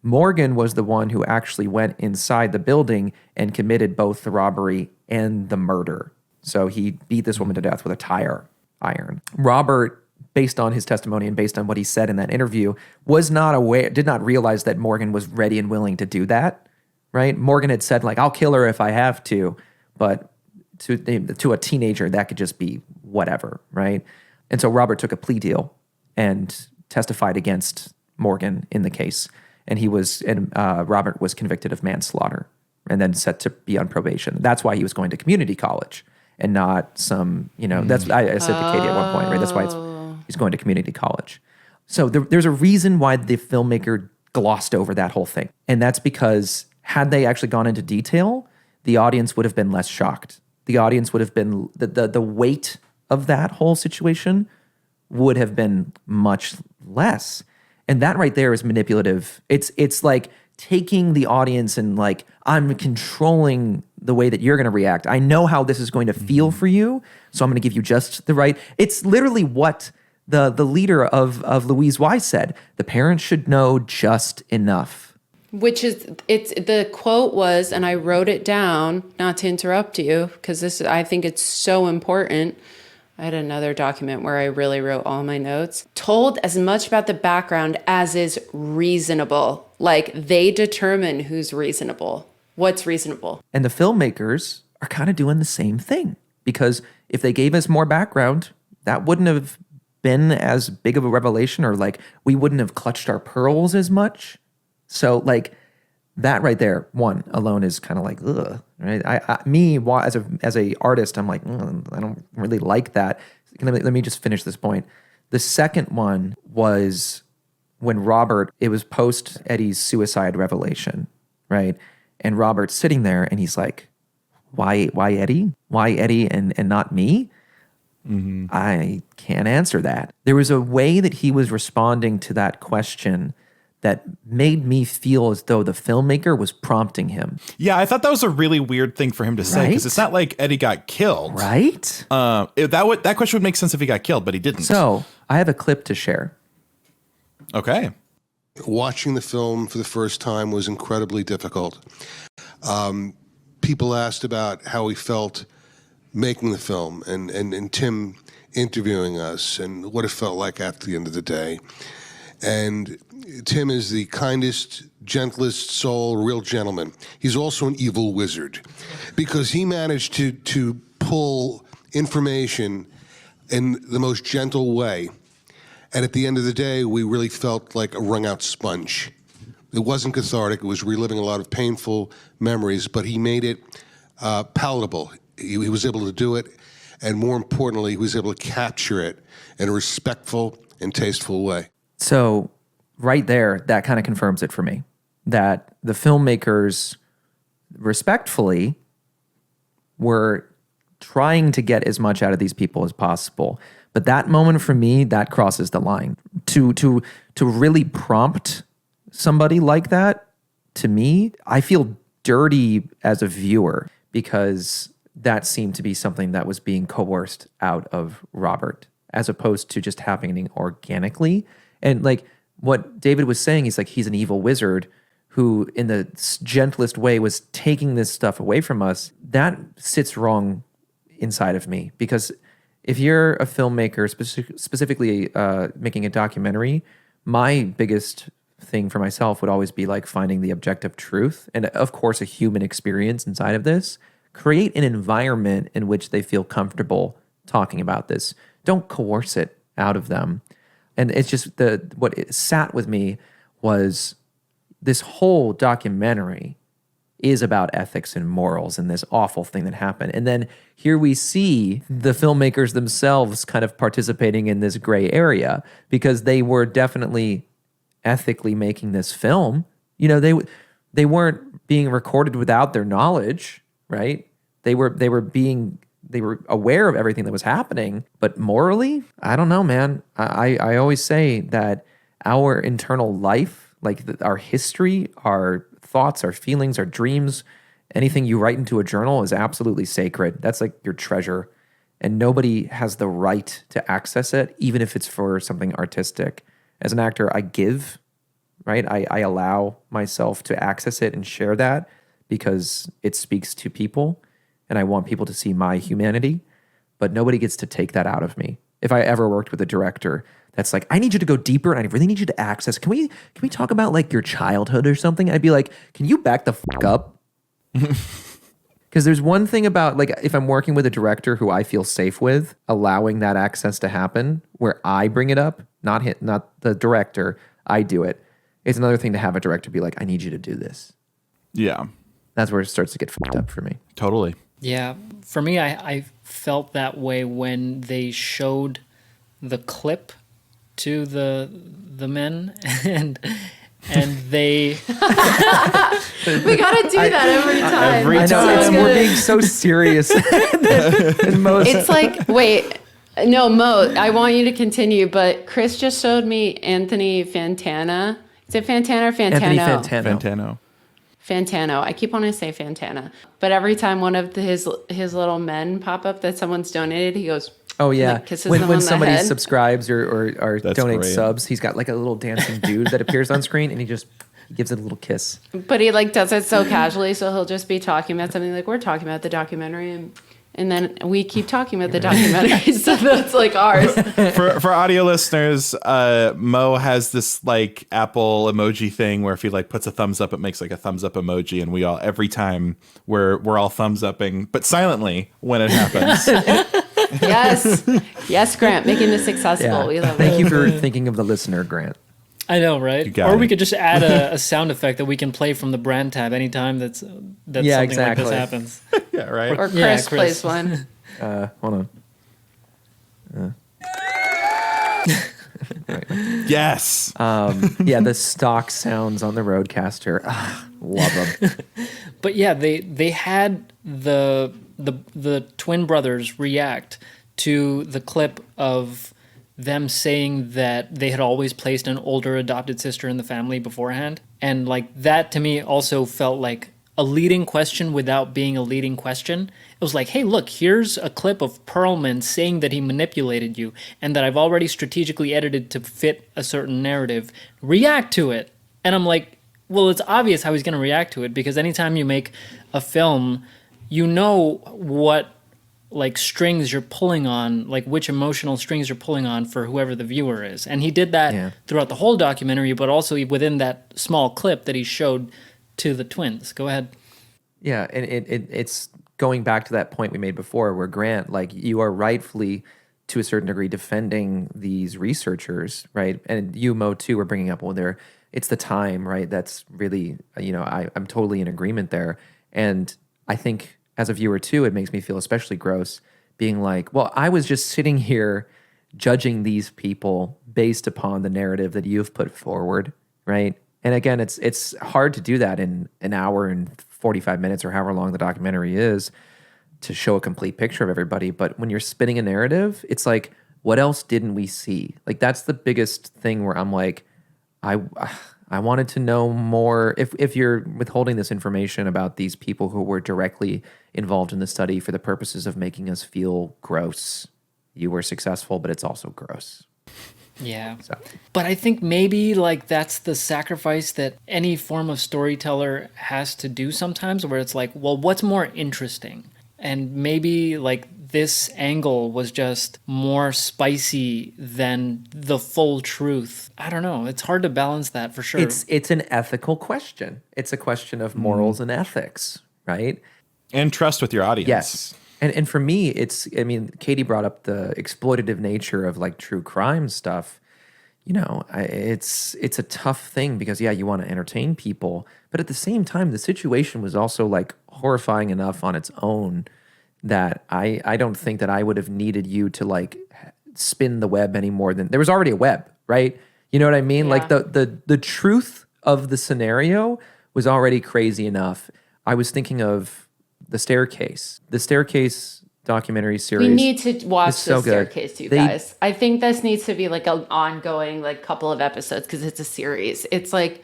Morgan was the one who actually went inside the building and committed both the robbery and the murder. So he beat this woman to death with a tire iron. Robert, based on his testimony and based on what he said in that interview, was not aware, did not realize that Morgan was ready and willing to do that, right? Morgan had said, like, I'll kill her if I have to, but to a teenager, that could just be whatever, right? And so Robert took a plea deal and testified against Morgan in the case. And Robert was convicted of manslaughter and then set to be on probation. That's why he was going to community college and not some, that's, I said to Katie at one point, right? That's why he's going to community college. So there's a reason why the filmmaker glossed over that whole thing. And that's because had they actually gone into detail, the audience would have been less shocked. The audience would have been, the weight of that whole situation would have been much less. And that right there is manipulative. It's like taking the audience and like, I'm controlling the way that you're going to react. I know how this is going to feel for you, so I'm going to give you just the right. It's literally what the leader of Louise Weiss said. The parents should know just enough. Which is, the quote was, and I wrote it down, not to interrupt you, because I think it's so important. I had another document where I really wrote all my notes. Told as much about the background as is reasonable. Like, they determine who's reasonable, what's reasonable. And the filmmakers are kind of doing the same thing, because if they gave us more background, that wouldn't have been as big of a revelation, or like we wouldn't have clutched our pearls as much. So like That right there, one alone is kind of like, ugh, right? As a artist, I'm like, I don't really like that. Let me just finish this point. The second one was when Robert, it was post Eddie's suicide revelation, right? And Robert's sitting there and he's like, why Eddie? Why Eddie and not me? Mm-hmm. I can't answer that. There was a way that he was responding to that question that made me feel as though the filmmaker was prompting him. Yeah, I thought that was a really weird thing for him to say, because Right? it's not like Eddie got killed. Right? That question would make sense if he got killed, but he didn't. So I have a clip to share. Okay. Watching the film for the first time was incredibly difficult. People asked about how we felt making the film, and Tim interviewing us, and what it felt like after the end of the day. And Tim is the kindest, gentlest soul, real gentleman. He's also an evil wizard, because he managed to pull information in the most gentle way. And at the end of the day, we really felt like a wrung-out sponge. It wasn't cathartic. It was reliving a lot of painful memories, but he made it palatable. He was able to do it, and more importantly, he was able to capture it in a respectful and tasteful way. So right there, that kind of confirms it for me, that the filmmakers respectfully were trying to get as much out of these people as possible. But that moment for me, that crosses the line. To really prompt somebody like that, to me, I feel dirty as a viewer, because that seemed to be something that was being coerced out of Robert, as opposed to just happening organically. And like what David was saying, he's like, he's an evil wizard who in the gentlest way was taking this stuff away from us. That sits wrong inside of me, because if you're a filmmaker, specifically making a documentary, my biggest thing for myself would always be like finding the objective truth, and of course a human experience inside of this. Create an environment in which they feel comfortable talking about this. Don't coerce it out of them. And it's just what it sat with me was this whole documentary is about ethics and morals and this awful thing that happened. And then here we see the filmmakers themselves kind of participating in this gray area, because they were definitely ethically making this film. You know, they weren't being recorded without their knowledge, right? They were aware of everything that was happening, but morally, I don't know, man. I always say that our internal life, like our history, our thoughts, our feelings, our dreams, anything you write into a journal is absolutely sacred. That's like your treasure, and nobody has the right to access it, even if it's for something artistic. As an actor, I give, right? I allow myself to access it and share that, because it speaks to people, and I want people to see my humanity, but nobody gets to take that out of me. If I ever worked with a director that's like, I need you to go deeper and I really need you to access, can we talk about like your childhood or something? I'd be like, can you back the fuck up? Because there's one thing about, like, if I'm working with a director who I feel safe with, allowing that access to happen where I bring it up, not the director, I do it. It's another thing to have a director be like, I need you to do this. Yeah. That's where it starts to get fucked up for me. Totally. Yeah, for me, I felt that way when they showed the clip to the men, and they We gotta do that every time. Every I know, time. we're being so serious. than most. It's like, wait, no, Mo, I want you to continue, but Chris just showed me Anthony Fantana. Is it Fantana or Fantano? Anthony Fantano. Fantano. Fantano. I keep wanting to say Fantana. But every time one of his little men pop up that someone's donated, he goes, Oh yeah, like, kisses them on when the somebody head. subscribes or That's donates great. subs, he's got like a little dancing dude that appears on screen, and he gives it a little kiss. But he like does it so casually, so he'll just be talking about something like we're talking about the documentary, and then we keep talking about the documentary. So that's like ours. For audio listeners, Mo has this like Apple emoji thing where if he like puts a thumbs up, it makes like a thumbs up emoji, and we all every time we're all thumbs upping, but silently when it happens. Yes, Grant, making this accessible. Yeah. We love Thank it. you for thinking of the listener, Grant. I know, right? You got Or we it. could just add a sound effect that we can play from the brand tab anytime that Yeah, something like exactly. this happens. Yeah, right. Or Chris, Yeah, Chris. plays one. Hold on. Yes. Yeah, the stock sounds on the Rodecaster. Love them. But yeah, they had the twin brothers react to the clip of them saying that they had always placed an older adopted sister in the family beforehand. And like that to me also felt like a leading question without being a leading question. It was like, hey, look, here's a clip of Perlman saying that he manipulated you and that I've already strategically edited to fit a certain narrative. React to it. And I'm like, well, it's obvious how he's going to react to it, because anytime you make a film, you know what like strings you're pulling on, like which emotional strings you're pulling on for whoever the viewer is. And he did that throughout the whole documentary, but also within that small clip that he showed to the twins. Go ahead. Yeah, and it's going back to that point we made before, where Grant, like, you are rightfully, to a certain degree, defending these researchers, right? And you, Mo, too, are bringing up, well, it's the time, right? That's really, I'm totally in agreement there. And I think as a viewer too, it makes me feel especially gross being like, well, I was just sitting here judging these people based upon the narrative that you've put forward, right? And again, it's hard to do that in an hour and 45 minutes or however long the documentary is to show a complete picture of everybody. But when you're spinning a narrative, it's like, what else didn't we see? Like, that's the biggest thing where I'm like, I wanted to know more. If you're withholding this information about these people who were directly involved in the study for the purposes of making us feel gross, you were successful, but it's also gross. Yeah. So. But I think maybe like that's the sacrifice that any form of storyteller has to do sometimes, where it's like, well, what's more interesting? And maybe like this angle was just more spicy than the full truth. I don't know. It's hard to balance that for sure. It's an ethical question. It's a question of morals and ethics, right? And trust with your audience. Yes. And for me, Katie brought up the exploitative nature of like true crime stuff. It's a tough thing because, yeah, you want to entertain people, but at the same time, the situation was also like horrifying enough on its own that I don't think that I would have needed you to like spin the web any more than there was already a web, right? You know what I mean? Yeah. Like the truth of the scenario was already crazy enough. I was thinking of The Staircase documentary series. We need to watch so The good. Staircase, you guys. I think this needs to be like an ongoing like couple of episodes because it's a series. It's like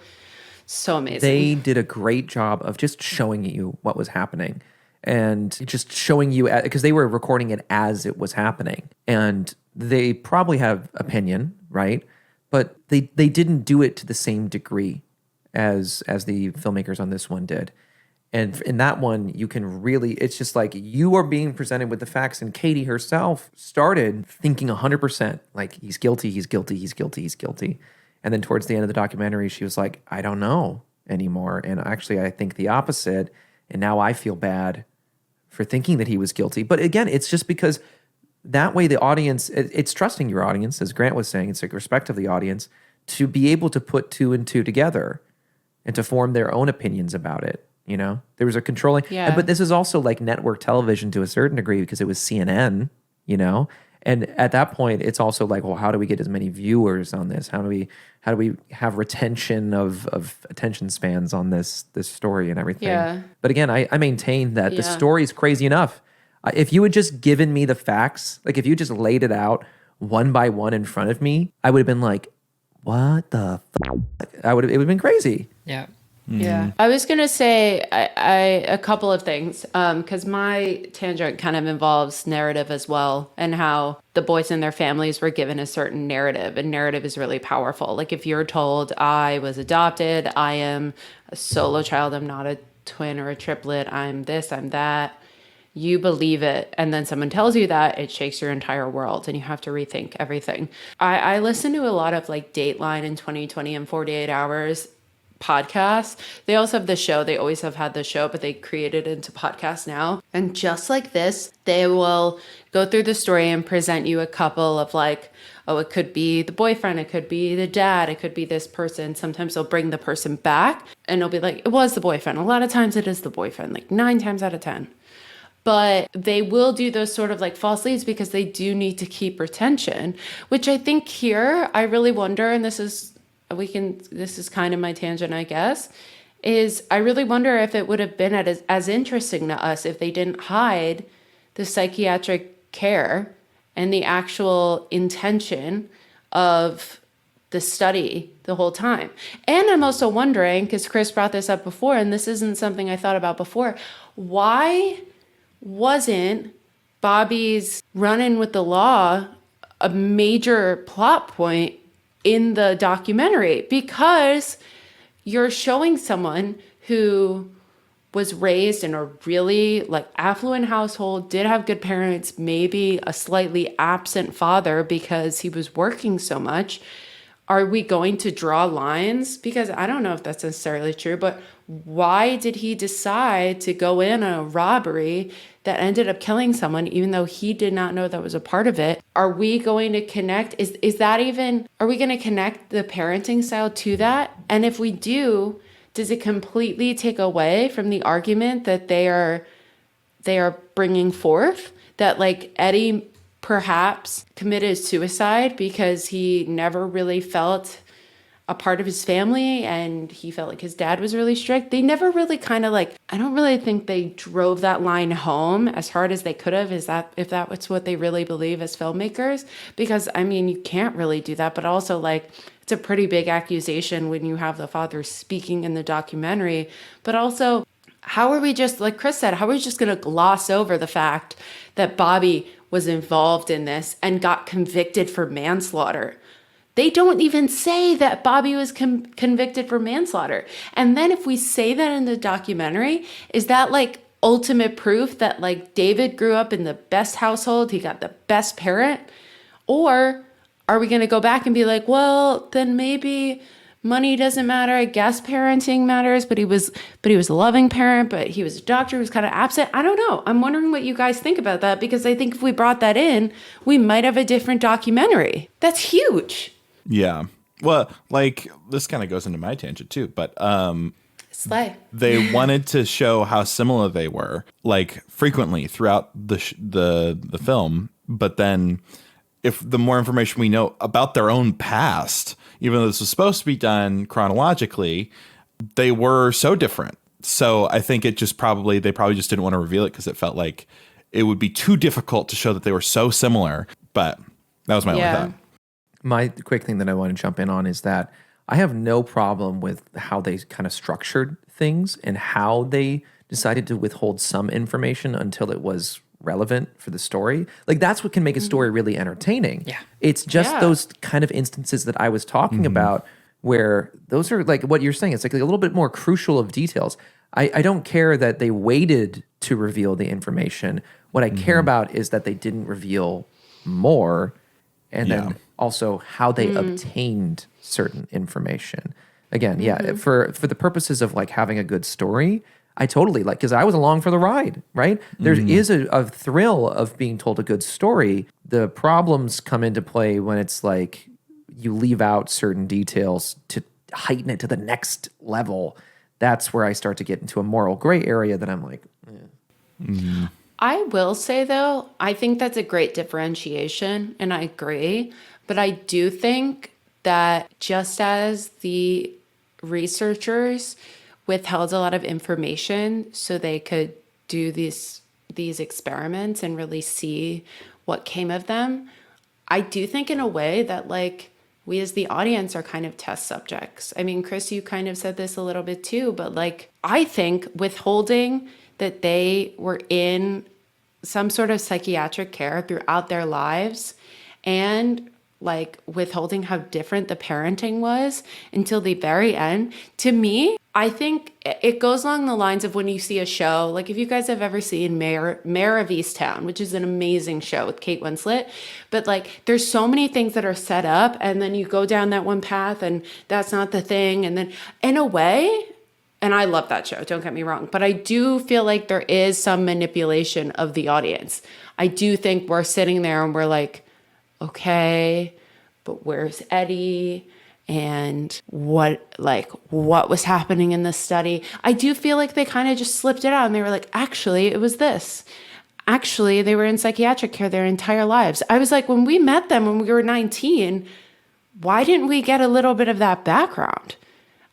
so amazing. They did a great job of just showing you what was happening and just showing you, because they were recording it as it was happening. And they probably have opinion, right? But they didn't do it to the same degree as the filmmakers on this one did. And in that one, you can really, it's just like you are being presented with the facts. And Katie herself started thinking 100%, like, he's guilty, he's guilty, he's guilty, he's guilty. And then towards the end of the documentary, she was like, I don't know anymore. And actually, I think the opposite. And now I feel bad for thinking that he was guilty. But again, it's just because that way the audience, it's trusting your audience, as Grant was saying, it's like respect of the audience, to be able to put two and two together and to form their own opinions about it. You know, there was a controlling, but this is also like network television to a certain degree because it was CNN, you know, and at that point it's also like, well, how do we get as many viewers on this? How do we have retention of attention spans on this story and everything? Yeah. But again, I maintain that the story is crazy enough. If you had just given me the facts, like if you just laid it out one by one in front of me, I would have been like, what the fuck? It would have been crazy. Yeah. Yeah. I was going to say a couple of things because my tangent kind of involves narrative as well, and how the boys and their families were given a certain narrative, and narrative is really powerful. Like if you're told I was adopted, I am a solo child, I'm not a twin or a triplet, I'm this, I'm that. You believe it, and then someone tells you that, it shakes your entire world and you have to rethink everything. I listen to a lot of like Dateline in 2020 and 48 Hours podcasts. They also have the show. They always have had the show, but they created it into podcasts now. And just like this, they will go through the story and present you a couple of like, oh, it could be the boyfriend, it could be the dad, it could be this person. Sometimes they'll bring the person back and it'll be like, it was the boyfriend. A lot of times it is the boyfriend, like 9 times out of 10. But they will do those sort of like false leads because they do need to keep retention, which I think here I really wonder, and this is kind of my tangent, I guess, is I really wonder if it would have been as interesting to us if they didn't hide the psychiatric care and the actual intention of the study the whole time. And I'm also wondering, because Chris brought this up before, and this isn't something I thought about before, why wasn't Bobby's run-in with the law a major plot point in the documentary? Because you're showing someone who was raised in a really like affluent household, did have good parents, maybe a slightly absent father because he was working so much. Are we going to draw lines? Because I don't know if that's necessarily true, but why did he decide to go in on a robbery that ended up killing someone, even though he did not know that was a part of it? Are we going to connect? Are we going to connect the parenting style to that? And if we do, does it completely take away from the argument that they are bringing forth that like Eddie perhaps committed suicide because he never really felt a part of his family and he felt like his dad was really strict? They never really kind of like, I don't really think they drove that line home as hard as they could have. If that was what they really believe as filmmakers? Because I mean, you can't really do that, but also like, it's a pretty big accusation when you have the father speaking in the documentary, but also how are we just, like Chris said, how are we just going to gloss over the fact that Bobby was involved in this and got convicted for manslaughter? They don't even say that Bobby was convicted for manslaughter. And then if we say that in the documentary, is that like ultimate proof that like David grew up in the best household, he got the best parent? Or are we going to go back and be like, well, then maybe money doesn't matter. I guess parenting matters, but he was a loving parent, but he was a doctor who was kind of absent. I don't know. I'm wondering what you guys think about that, because I think if we brought that in, we might have a different documentary. That's huge. Yeah. Well, like this kind of goes into my tangent too, but Slay. they wanted to show how similar they were, like frequently throughout the film. But then, if the more information we know about their own past, even though this was supposed to be done chronologically, they were so different. So I think they probably just didn't want to reveal it because it felt like it would be too difficult to show that they were so similar. But that was my only thought. My quick thing that I want to jump in on is that I have no problem with how they kind of structured things and how they decided to withhold some information until it was relevant for the story. Like that's what can make a story really entertaining. Yeah. It's just those kind of instances that I was talking about where those are like what you're saying. It's like a little bit more crucial of details. I don't care that they waited to reveal the information. What I care about is that they didn't reveal more, and then also how they obtained certain information. Again, for the purposes of like having a good story, I totally like, because I was along for the ride, right? There is a thrill of being told a good story. The problems come into play when it's like you leave out certain details to heighten it to the next level. That's where I start to get into a moral gray area that I'm like, I will say though, I think that's a great differentiation and I agree. But I do think that just as the researchers withheld a lot of information so they could do these experiments and really see what came of them, I do think in a way that like we as the audience are kind of test subjects. I mean, Chris, you kind of said this a little bit too, but like I think withholding that they were in some sort of psychiatric care throughout their lives and like withholding how different the parenting was until the very end. To me, I think it goes along the lines of when you see a show, like if you guys have ever seen Mayor of Easttown, which is an amazing show with Kate Winslet, but like there's so many things that are set up and then you go down that one path and that's not the thing. And then in a way, and I love that show, don't get me wrong, but I do feel like there is some manipulation of the audience. I do think we're sitting there and we're like, okay, but where's Eddie? And what was happening in this study? I do feel like they kind of just slipped it out and they were like, actually, it was this. Actually, they were in psychiatric care their entire lives. I was like, when we met them when we were 19, why didn't we get a little bit of that background?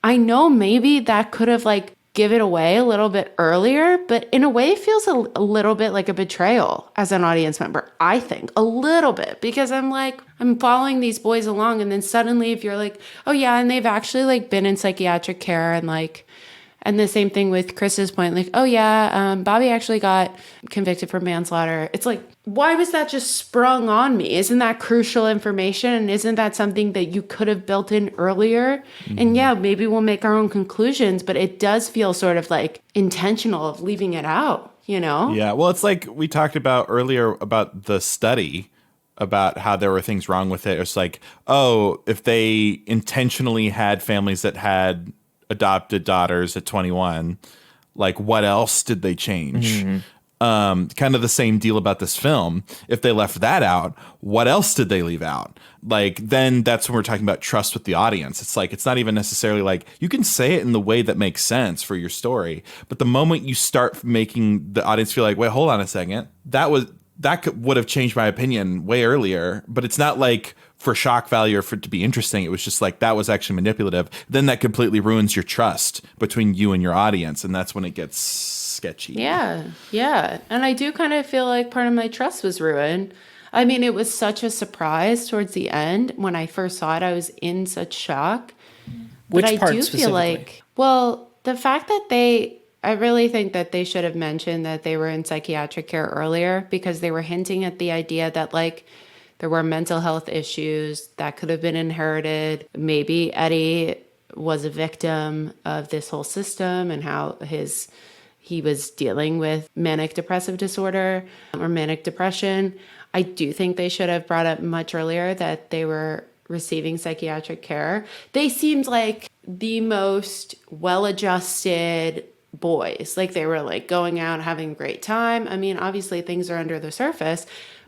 I know maybe that could have like give it away a little bit earlier, but in a way it feels a little bit like a betrayal as an audience member, I think, a little bit, because I'm like, I'm following these boys along and then suddenly if you're like, oh yeah, and they've actually like been in psychiatric care and like, and the same thing with Chris's point, like, oh yeah, Bobby actually got convicted for manslaughter. It's like, why was that just sprung on me? Isn't that crucial information? And isn't that something that you could have built in earlier? Mm-hmm. And yeah, maybe we'll make our own conclusions, but it does feel sort of like intentional of leaving it out, you know? Yeah, well, it's like we talked about earlier about the study, about how there were things wrong with it. It's like, oh, if they intentionally had families that had adopted daughters at 21, like what else did they change? Mm-hmm. Kind of the same deal about this film. If they left that out, what else did they leave out? Like, then that's when we're talking about trust with the audience. It's like, it's not even necessarily like you can say it in the way that makes sense for your story, but the moment you start making the audience feel like, wait, hold on a second, would have changed my opinion way earlier, but it's not like for shock value or for it to be interesting. It was just like, that was actually manipulative. Then that completely ruins your trust between you and your audience. And that's when it gets sketchy. Yeah. Yeah. And I do kind of feel like part of my trust was ruined. I mean, it was such a surprise towards the end. When I first saw it, I was in such shock. Which but part I do feel like, well, the fact that I really think that they should have mentioned that they were in psychiatric care earlier, because they were hinting at the idea that like there were mental health issues that could have been inherited. Maybe Eddie was a victim of this whole system and how he was dealing with manic depressive disorder or manic depression. I do think they should have brought up much earlier that they were receiving psychiatric care. They seemed like the most well-adjusted boys. Like they were like going out, having a great time. I mean, obviously things are under the surface,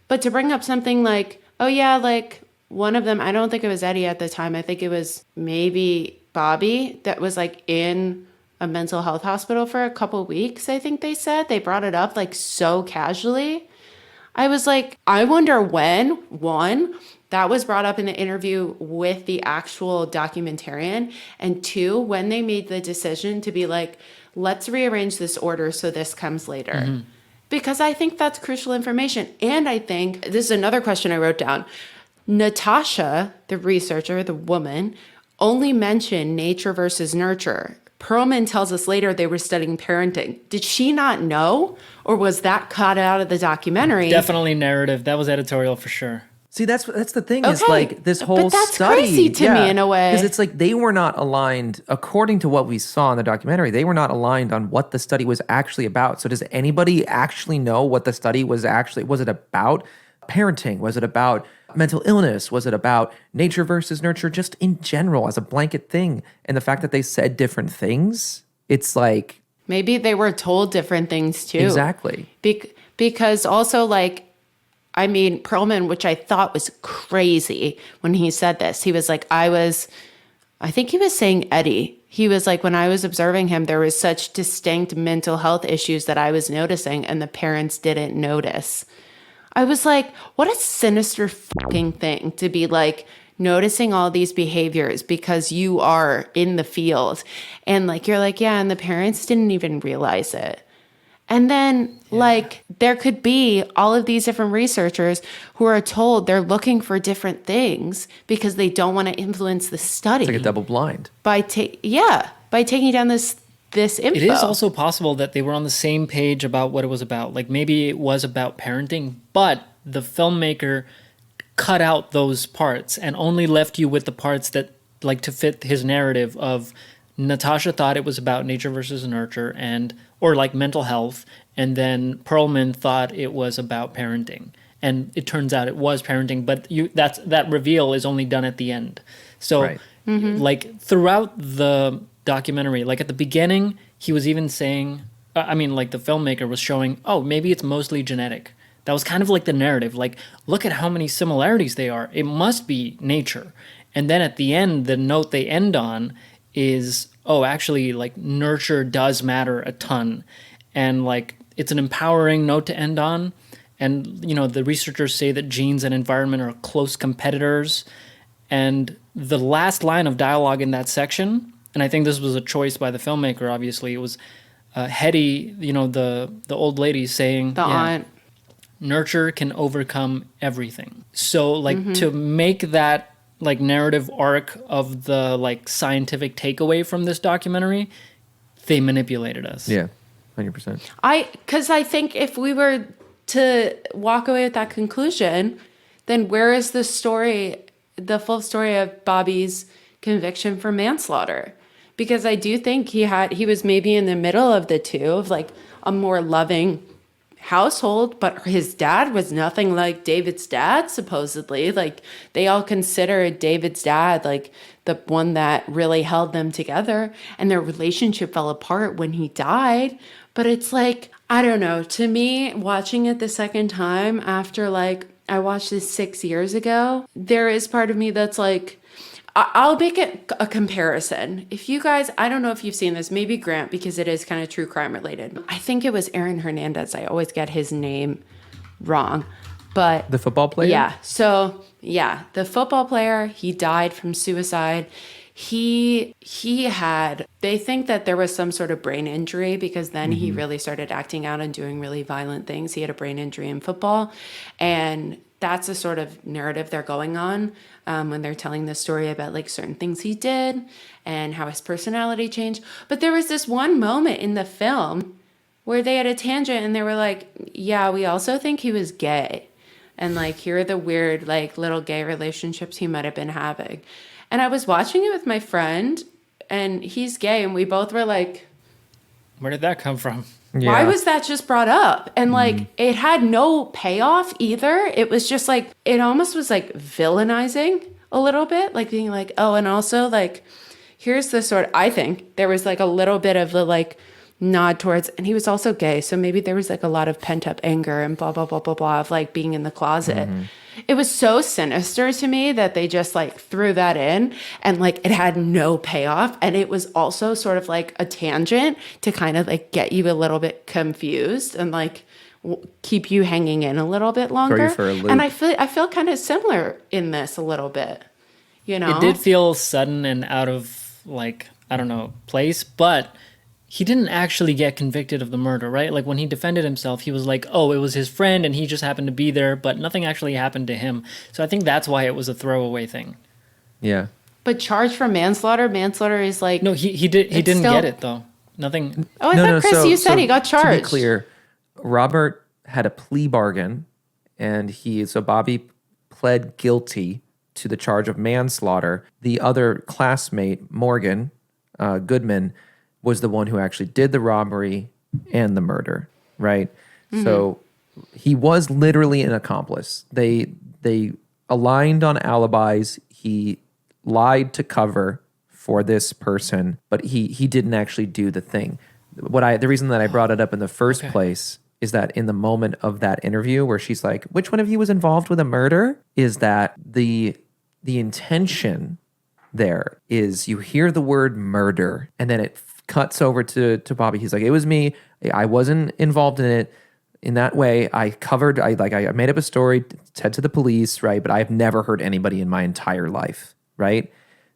but to bring up something like, oh yeah, like one of them, I don't think it was Eddie at the time. I think it was maybe Bobby that was like in a mental health hospital for a couple weeks. I think they said they brought it up like so casually. I was like, I wonder when, one, that was brought up in the interview with the actual documentarian, and two, when they made the decision to be like, let's rearrange this order so this comes later. Mm-hmm. Because I think that's crucial information. And I think, this is another question I wrote down, Natasha, the researcher, the woman, only mentioned nature versus nurture. Perlman tells us later they were studying parenting. Did she not know? Or was that cut out of the documentary? Definitely narrative. That was editorial for sure. See, that's the thing, is like this whole but that's study. Crazy to me in a way. Because it's like they were not aligned, according to what we saw in the documentary, they were not aligned on what the study was actually about. So does anybody actually know what the study was it about parenting? Was it about mental illness? Was it about nature versus nurture, just in general as a blanket thing? And the fact that they said different things, it's like... Maybe they were told different things too. Exactly. Because also like, I mean, Perlman, which I thought was crazy when he said this, he was like, I think he was saying Eddie. He was like, when I was observing him, there was such distinct mental health issues that I was noticing and the parents didn't notice. I was like, what a sinister fucking thing to be like noticing all these behaviors because you are in the field. And like, you're like, yeah, and the parents didn't even realize it. And then, like, there could be all of these different researchers who are told they're looking for different things because they don't want to influence the study. It's like a double blind. By taking down this info. It is also possible that they were on the same page about what it was about. Like, maybe it was about parenting, but the filmmaker cut out those parts and only left you with the parts that like to fit his narrative of Natasha thought it was about nature versus nurture or like mental health, and then Perlman thought it was about parenting. And it turns out it was parenting, but that reveal is only done at the end. So Right. like throughout the documentary, like at the beginning, he was even saying, like the filmmaker was showing, oh, maybe it's mostly genetic. That was kind of like the narrative. Like, look at how many similarities they are. It must be nature. And then at the end, the note they end on is, oh, actually, like nurture does matter a ton. And like, it's an empowering note to end on. And, you know, the researchers say that genes and environment are close competitors. And the last line of dialogue in that section, and I think this was a choice by the filmmaker, obviously, it was Hetty, you know, the old lady saying, The aunt. nurture can overcome everything. So like to make that like narrative arc of the like scientific takeaway from this documentary, they manipulated us. Yeah, 100%. Because I think if we were to walk away with that conclusion, then where is the story, the full story of Bobby's conviction for manslaughter? Because I do think he was maybe in the middle of the two, of like a more loving household, but his dad was nothing like David's dad, supposedly. Like, they all considered David's dad like the one that really held them together, and their relationship fell apart when he died. But it's like, I don't know, to me, watching it the second time after like I watched this 6 years ago, there is part of me that's like, I'll make it a comparison. If you guys, I don't know if you've seen this, maybe Grant, because it is kind of true crime related. I think it was Aaron Hernandez. I always get his name wrong, but The football player? yeah. So yeah, the football player, he died from suicide. He had, they think that there was some sort of brain injury, because then he really started acting out and doing really violent things. He had a brain injury in football, and that's the sort of narrative they're going on when they're telling the story about like certain things he did and how his personality changed. But there was this one moment in the film where they had a tangent and they were like, yeah, we also think he was gay. And like, here are the weird, like little gay relationships he might have been having. And I was watching it with my friend, and he's gay. And we both were like, Where did that come from? why was that just brought up? And like, it had no payoff either. It was just like, it almost was like villainizing a little bit, like being like, oh, and also like, here's the sort, I think there was like a little bit of the like nod towards, and he was also gay. So maybe there was like a lot of pent up anger and blah, blah, blah, blah, blah, of like being in the closet. It was so sinister to me that they just like threw that in, and like it had no payoff. And it was also sort of like a tangent to kind of like get you a little bit confused and like keep you hanging in a little bit longer. you for a loop. And I feel kind of similar in this a little bit, you know? It did feel sudden and out of like, I don't know, place, but he didn't actually get convicted of the murder, right? Like when he defended himself, he was like, oh, it was his friend and he just happened to be there, but nothing actually happened to him. So I think that's why it was a throwaway thing. Yeah. But charged for manslaughter is like... No, he didn't still- get it though. Nothing. Oh, I thought, Chris, you said he got charged. To be clear, Robert had a plea bargain, and Bobby pled guilty to the charge of manslaughter. The other classmate, Morgan Goodman, was the one who actually did the robbery and the murder, right? So he was literally an accomplice. They aligned on alibis. He lied to cover for this person, but he didn't actually do the thing. The reason that I brought it up in the first place is that in the moment of that interview where she's like, which one of you was involved with a murder? Is that the intention there is, you hear the word murder and then it cuts over to Bobby. He's like, it was me. I wasn't involved in it in that way. I made up a story, said to the police, right? But I've never hurt anybody in my entire life, right?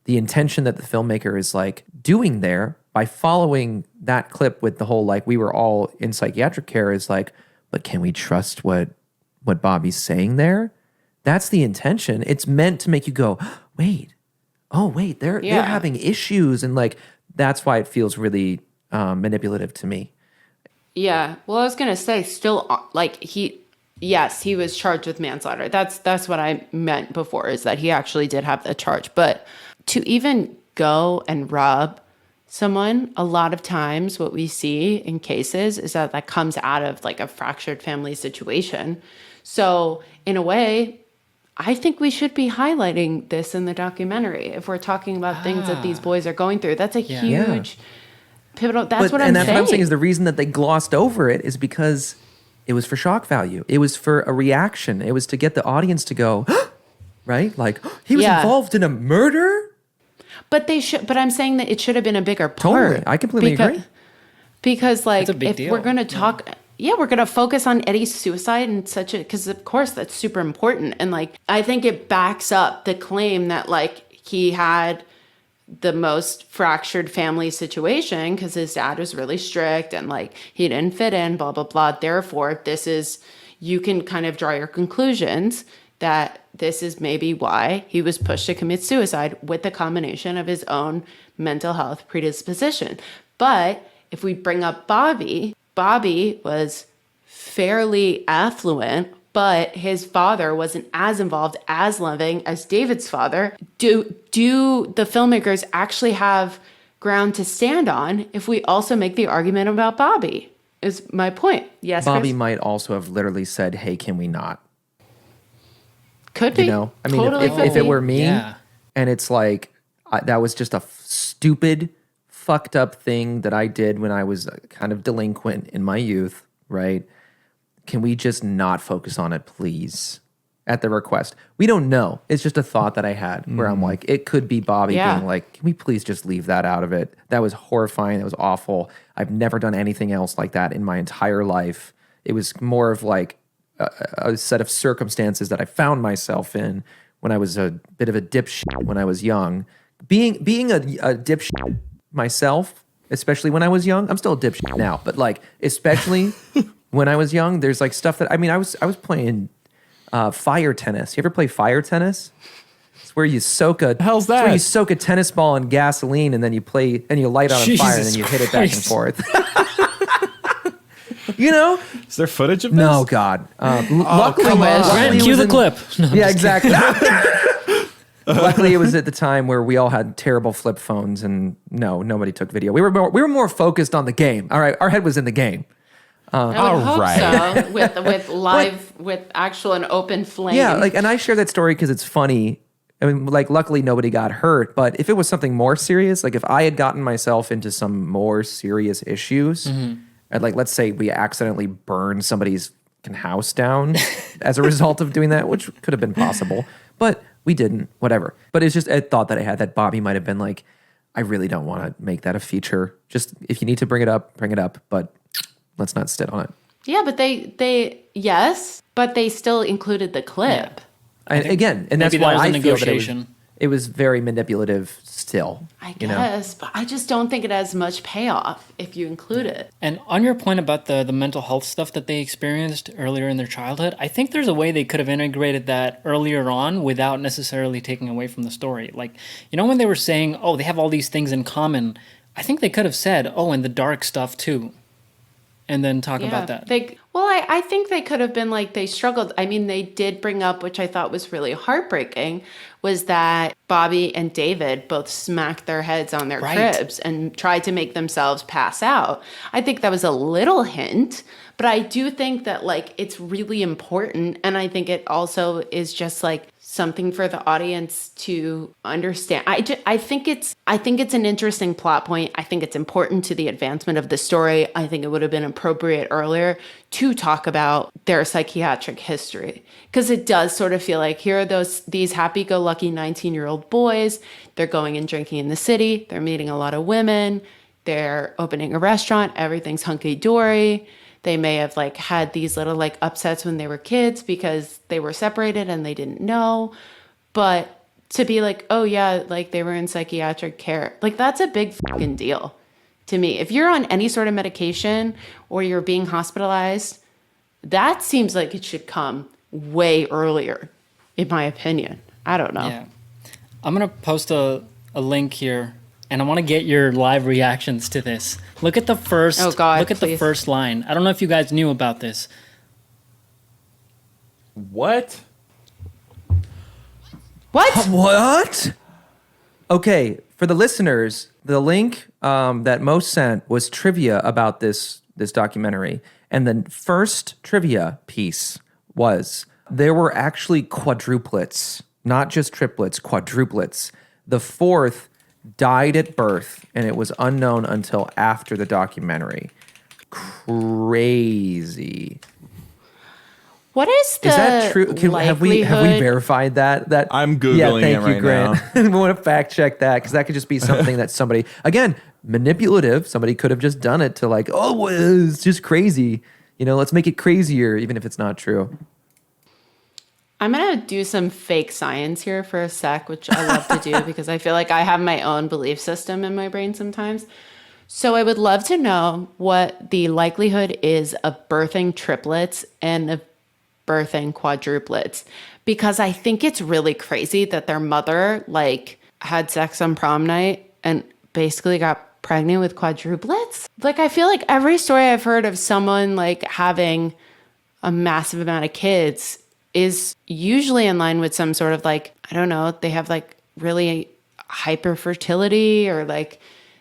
The intention that the filmmaker is like doing there by following that clip with the whole, like, we were all in psychiatric care is like, but can we trust what Bobby's saying there? That's the intention. It's meant to make you go, wait, they're having issues. And like, that's why it feels really manipulative to me. Yeah. Well, I was going to say still, like Yes, he was charged with manslaughter. That's what I meant before, is that he actually did have the charge. But to even go and rob someone, a lot of times what we see in cases is that comes out of like a fractured family situation. So in a way, I think we should be highlighting this in the documentary. If we're talking about things that these boys are going through, that's a huge pivotal. That's what I'm saying. And that's what I'm saying is the reason that they glossed over it is because it was for shock value. It was for a reaction. It was to get the audience to go, right? Like, he was involved in a murder? But I'm saying that it should have been a bigger part. Totally. I completely agree. Because like, That's a big if deal. we're going to talk, we're going to focus on Eddie's suicide and because of course that's super important. And like, I think it backs up the claim that like he had the most fractured family situation because his dad was really strict and like he didn't fit in, blah, blah, blah. Therefore, you can kind of draw your conclusions that this is maybe why he was pushed to commit suicide with the combination of his own mental health predisposition. But if we bring up Bobby was fairly affluent, but his father wasn't as involved, as loving as David's father. Do the filmmakers actually have ground to stand on if we also make the argument about Bobby? Is my point. Yes, Bobby Chris? might also have literally said, hey, can we not? Could be. You know? I mean, Totally if could it be. were me, Yeah. and it's like, that was just a stupid, fucked up thing that I did when I was kind of delinquent in my youth, right? Can we just not focus on it, please? At the request. We don't know. It's just a thought that I had where I'm like, it could be Bobby being like, can we please just leave that out of it? That was horrifying. That was awful. I've never done anything else like that in my entire life. It was more of like a set of circumstances that I found myself in when I was a bit of a dipshit when I was young. Being a dipshit myself, especially when I was young, I'm still a dipshit now, but like, especially when I was young, there's like stuff that, I mean, I was playing fire tennis. You ever play fire tennis? It's where you soak a hell's it's where that? you soak a tennis ball in gasoline and then you play and you light on a fire and then Jesus you hit it back and Christ. forth. You know? Is there footage of this? No, God. Luckily, come on. Grant, it cue was the in- clip. No, I'm Yeah, just kidding. exactly. Luckily, it was at the time where we all had terrible flip phones, and nobody took video. We were more focused on the game. All right, our head was in the game. I would hope Alright. so. With live, with actual and open flame. Yeah, like, and I share that story because it's funny. I mean, like, luckily nobody got hurt. But if it was something more serious, like if I had gotten myself into some more serious issues, and like, let's say we accidentally burned somebody's fucking house down as a result of doing that, which could have been possible, but we didn't. Whatever. But it's just a thought that I had that Bobby might have been like, I really don't want to make that a feature. Just if you need to bring it up, but let's not sit on it. Yeah, but but they still included the clip. And again, and that's maybe why that was a I feel that negotiation. it was very manipulative still. I you know? guess, but I just don't think it has much payoff if you include it. And on your point about the mental health stuff that they experienced earlier in their childhood, I think there's a way they could have integrated that earlier on without necessarily taking away from the story. Like, you know, when they were saying, oh, they have all these things in common, I think they could have said, oh, and the dark stuff too. And then talk about that. I think they could have been like, they struggled. I mean, they did bring up, which I thought was really heartbreaking, was that Bobby and David both smacked their heads on their cribs and tried to make themselves pass out. I think that was a little hint, but I do think that like it's really important. And I think it also is just like something for the audience to understand. I think it's an interesting plot point. I think it's important to the advancement of the story. I think it would have been appropriate earlier to talk about their psychiatric history, because it does sort of feel like here are these happy-go-lucky 19-year-old boys. They're going and drinking in the city. They're meeting a lot of women. They're opening a restaurant. Everything's hunky-dory. They may have like had these little like upsets when they were kids because they were separated and they didn't know. But to be like, oh yeah, like they were in psychiatric care, like that's a big fucking deal to me. If you're on any sort of medication or you're being hospitalized, that seems like it should come way earlier, in my opinion. I don't know. Yeah. I'm going to post a link here, and I want to get your live reactions to this. Look at the first Oh, God, look at the please. first line. I don't know if you guys knew about this. What? What? What? Okay, for the listeners, the link that Mo sent was trivia about this documentary. And the first trivia piece was there were actually quadruplets, not just triplets, quadruplets. The fourth died at birth, and it was unknown until after the documentary. Crazy. What is the Is that true? Have we verified that? I'm Googling it right now. We want to fact check that because that could just be something that somebody, again, manipulative. Somebody could have just done it to like, oh, it's just crazy. Let's make it crazier, even if it's not true. I'm going to do some fake science here for a sec, which I love to do because I feel like I have my own belief system in my brain sometimes. So I would love to know what the likelihood is of birthing triplets and of birthing quadruplets, because I think it's really crazy that their mother had sex on prom night and basically got pregnant with quadruplets. I feel like every story I've heard of someone having a massive amount of kids is usually in line with some sort of I don't know, they have really hyper fertility or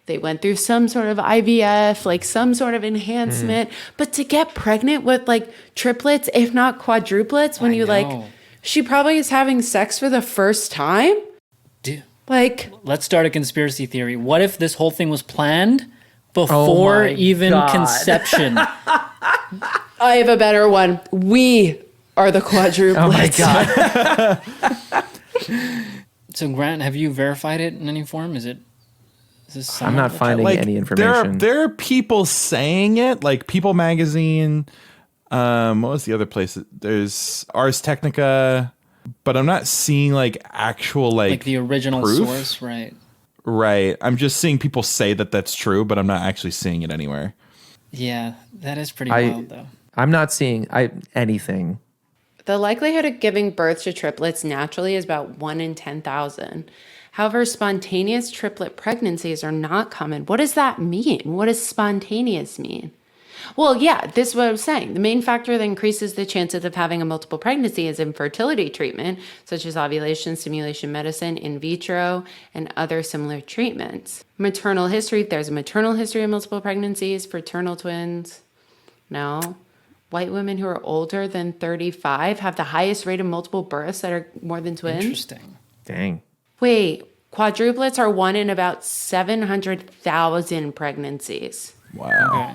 they went through some sort of IVF, some sort of enhancement. But to get pregnant with triplets, if not quadruplets, when she probably is having sex for the first time. Let's start a conspiracy theory. What if this whole thing was planned before conception? I have a better one. We are the quadruplets. Oh my God. So Grant, have you verified it in any form? Is this I'm not finding any information. There are people saying it, like People Magazine. What was the other place? There's Ars Technica, but I'm not seeing actual the original proof. Source, right? Right. I'm just seeing people say that that's true, but I'm not actually seeing it anywhere. Yeah, that is pretty wild, though. I'm not seeing anything. The likelihood of giving birth to triplets naturally is about 1 in 10,000. However, spontaneous triplet pregnancies are not common. What does that mean? What does spontaneous mean? Well, yeah, this is what I was saying. The main factor that increases the chances of having a multiple pregnancy is infertility treatment, such as ovulation stimulation medicine, in vitro, and other similar treatments. Maternal history, there's a maternal history of multiple pregnancies, fraternal twins. No. White women who are older than 35 have the highest rate of multiple births that are more than twins. Interesting. Dang. Wait, quadruplets are 1 in about 700,000 pregnancies. Wow.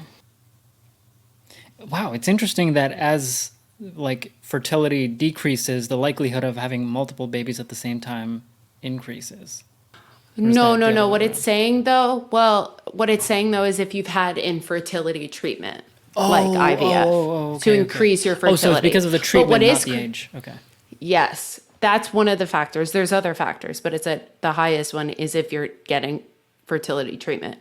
Okay. Wow, it's interesting that as fertility decreases, the likelihood of having multiple babies at the same time increases. No. What it's saying though is if you've had infertility treatment, IVF, to increase your fertility. Oh, so it's because of the treatment, not the age. Okay. Yes, that's one of the factors. There's other factors, but it's the highest one is if you're getting fertility treatment.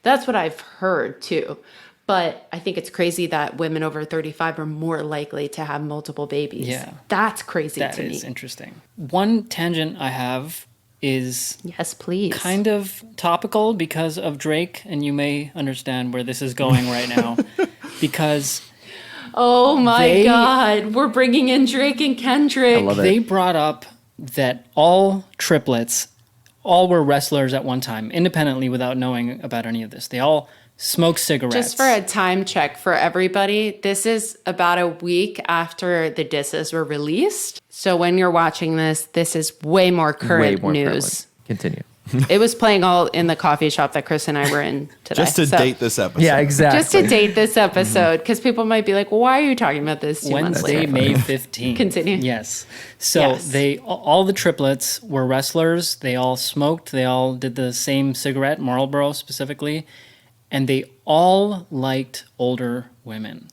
That's what I've heard too. But I think it's crazy that women over 35 are more likely to have multiple babies. Yeah. That's crazy to me. That is interesting. One tangent I have is yes, please, kind of topical because of Drake, and you may understand where this is going right now. Because oh my God, we're bringing in Drake and Kendrick. I love it. They brought up that all triplets, all were wrestlers at one time, independently without knowing about any of this. They all smoke cigarettes. Just for a time check for everybody, this is about a week after the disses were released. So when you're watching this is way more current news. Continue. It was playing all in the coffee shop that Chris and I were in today. Just to date this episode. Yeah, exactly. Just to date this episode, because people might be like, well, why are you talking about this 2 months Wednesday, later? May 15th. Continue. Yes. So all the triplets were wrestlers. They all smoked. They all did the same cigarette, Marlboro specifically. And they all liked older women.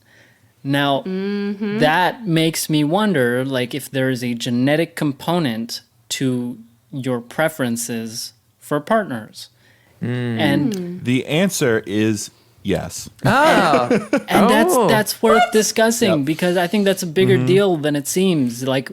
Now, that makes me wonder, if there is a genetic component to your preferences for partners. And the answer is yes. And that's worth discussing because I think that's a bigger deal than it seems. This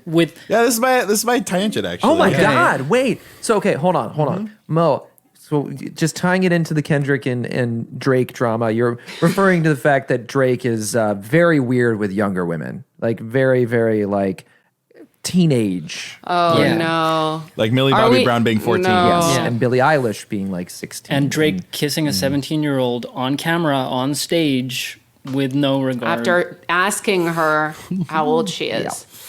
is my tangent actually. Oh my God! Wait. So hold on, Mo. So just tying it into the Kendrick and Drake drama, you're referring to the fact that Drake is very weird with younger women. like very, very like teenage. Oh Yeah. no. Like Millie Are Bobby we- Brown being 14. No. Yes, Yeah. and Billie Eilish being like 16. And Drake kissing a 17-year-old on camera, on stage, with no regard. After asking her how old she is.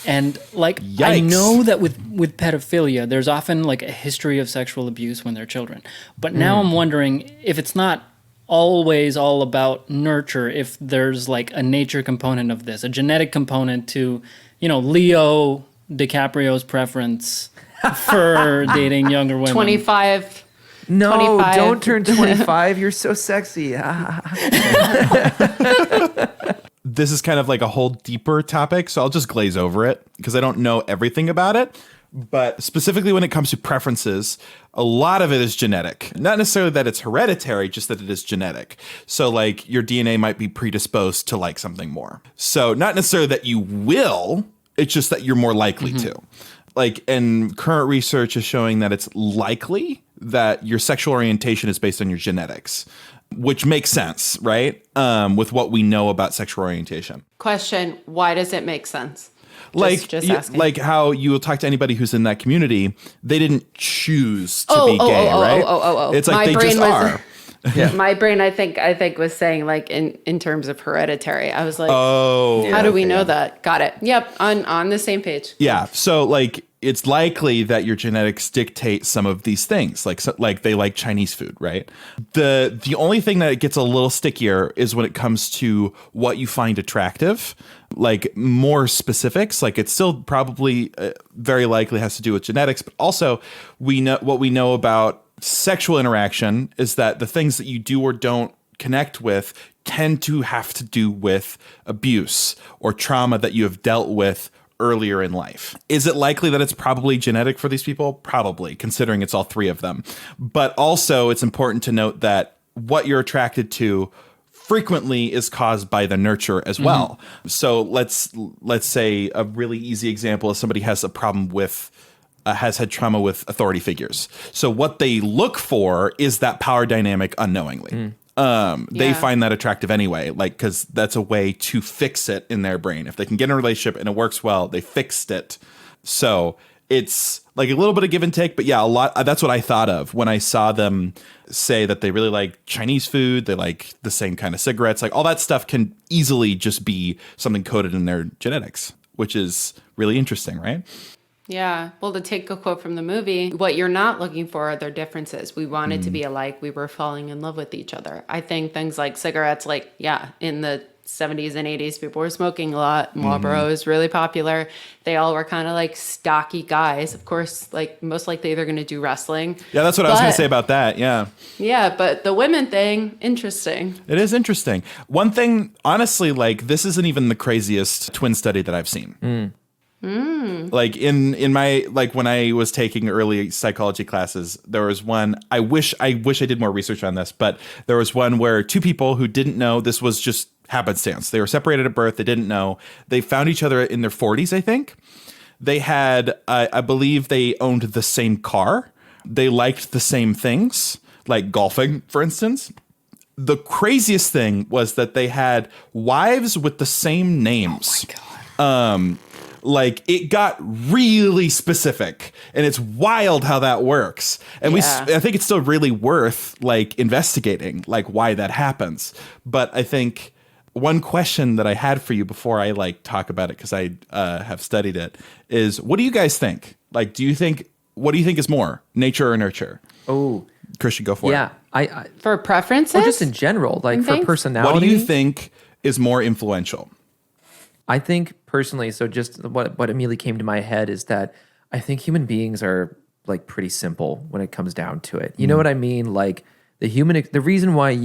Yeah. And like, I Yikes. know that with pedophilia, there's often like a history of sexual abuse when they're children. But now I'm wondering if it's not always all about nurture, if there's like a nature component of this, a genetic component to, Leo DiCaprio's preference for dating younger women. 25. No, 25. don't turn 25. You're so sexy. This is kind of like a whole deeper topic, so I'll just glaze over it because I don't know everything about it. But specifically when it comes to preferences, a lot of it is genetic. Not necessarily that it's hereditary, just that it is genetic. So like your DNA might be predisposed to like something more. So not necessarily that you will, it's just that you're more likely to. Like, and current research is showing that it's likely that your sexual orientation is based on your genetics, which makes sense, right? With what we know about sexual orientation. Question, why does it make sense? Like, Just asking. like how you will talk to anybody who's in that community, they didn't choose to Oh, be oh, gay, oh, oh, right? oh, oh, oh. It's like My they brain just was- are. My brain, I think was saying like in terms of hereditary. I was like, Oh, how do we know that? Got it. Yep, on the same page. yeah. So like, it's likely that your genetics dictate some of these things. Like they like Chinese food, right? The only thing that gets a little stickier is when it comes to what you find attractive. Like more specifics. Like it's still probably very likely has to do with genetics, but also we know about sexual interaction is that the things that you do or don't connect with tend to have to do with abuse or trauma that you have dealt with earlier in life. Is it likely that it's probably genetic for these people? Probably, considering it's all three of them. But also it's important to note that what you're attracted to frequently is caused by the nurture as well. So let's say a really easy example is somebody has a problem with has had trauma with authority figures. So what they look for is that power dynamic unknowingly. They find that attractive anyway, like, because that's a way to fix it in their brain. If they can get in a relationship and it works well, they fixed it. So it's like a little bit of give and take, but yeah, a lot. That's what I thought of when I saw them say that they really like Chinese food. They like the same kind of cigarettes, like all that stuff can easily just be something coded in their genetics, which is really interesting, right? Yeah. Well, to take a quote from the movie, what you're not looking for are their differences. We wanted to be alike. We were falling in love with each other. I think things like cigarettes, like, yeah, in the 70s and 80s, people were smoking a lot. Marlboro is really popular. They all were kind of like stocky guys. Of course, like most likely they're going to do wrestling. Yeah, that's what I was going to say about that. Yeah. Yeah, but the women thing, interesting. It is interesting. One thing, honestly, like this isn't even the craziest twin study that I've seen. Like in my, like when I was taking early psychology classes, there was one, I wish I did more research on this, but there was one where two people who didn't know, this was just happenstance. They were separated at birth. They didn't know. They found each other in their 40s, I think. They had, I believe they owned the same car. They liked the same things, like golfing, for instance. The craziest thing was that they had wives with the same names. Oh my God. Like it got really specific, and it's wild how that works. And I think it's still really worth like investigating like why that happens. But I think one question that I had for you before I like talk about it, because I have studied it, is what do you guys think? Like, what do you think is more, nature or nurture? Oh, Christian, go for it. yeah. I For preferences? or just in general, like for Thanks. personality. What do you think is more influential? I think personally, so just what immediately came to my head is that I think human beings are like pretty simple when it comes down to it. You know what I mean? Like the reason why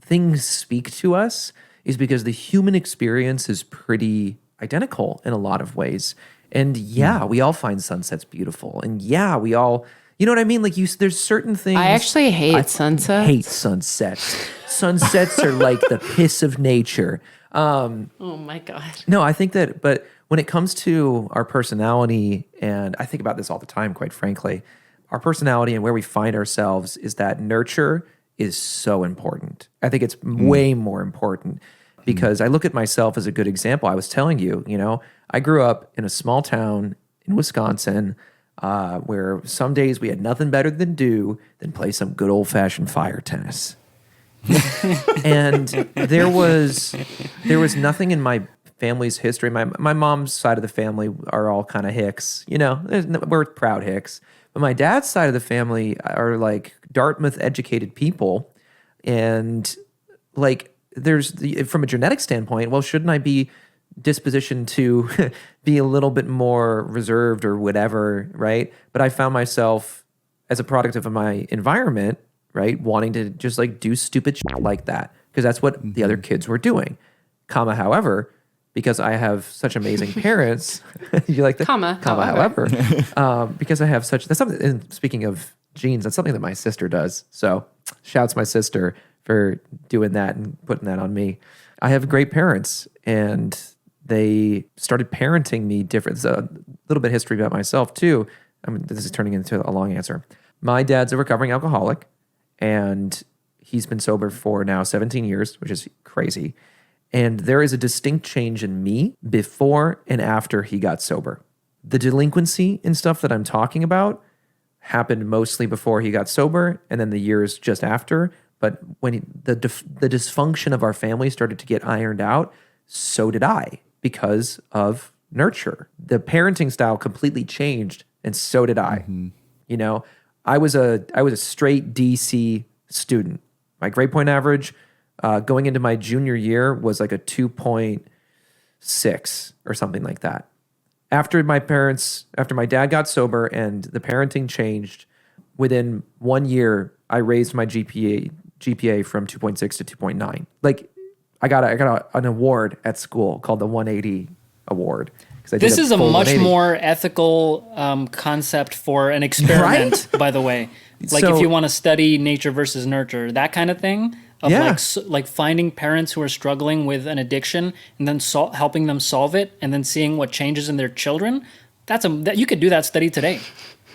things speak to us is because the human experience is pretty identical in a lot of ways. And yeah, we all find sunsets beautiful. And yeah, we all, you know what I mean? Like there's certain things. I actually hate sunsets. Hate sunsets. Sunsets are like the piss of nature. Oh my God. No, I think that, but when it comes to our personality, and I think about this all the time, quite frankly, our personality and where we find ourselves is that nurture is so important. I think it's way more important. because I look at myself as a good example. I was telling you, I grew up in a small town in Wisconsin where some days we had nothing better than do than play some good old-fashioned fire tennis. And there was nothing in my family's history. My mom's side of the family are all kind of Hicks, we're proud Hicks. But my dad's side of the family are like Dartmouth educated people. And like from a genetic standpoint, well, shouldn't I be dispositioned to be a little bit more reserved or whatever, right? But I found myself as a product of my environment, right, wanting to just like do stupid shit like that because that's what the other kids were doing. However, because I have such amazing parents, you like that? However, because I have that's something. And speaking of genes, that's something that my sister does. So shouts my sister for doing that and putting that on me. I have great parents, and they started parenting me different. So a little bit of history about myself too. This is turning into a long answer. My dad's a recovering alcoholic, and he's been sober for now 17 years, which is crazy. And there is a distinct change in me before and after he got sober. The delinquency and stuff that I'm talking about happened mostly before he got sober, and then the years just after. But when the dysfunction of our family started to get ironed out, so did I, because of nurture. The parenting style completely changed, and so did I. I was a straight DC student. My grade point average going into my junior year was like a 2.6 or something like that. After my dad got sober and the parenting changed, within 1 year, I raised my GPA from 2.6 to 2.9. Like I got an award at school called the 180 award. This is a much more ethical concept for an experiment, right? By the way. Like if you want to study nature versus nurture, that kind of thing, of like finding parents who are struggling with an addiction and then helping them solve it and then seeing what changes in their children, you could do that study today.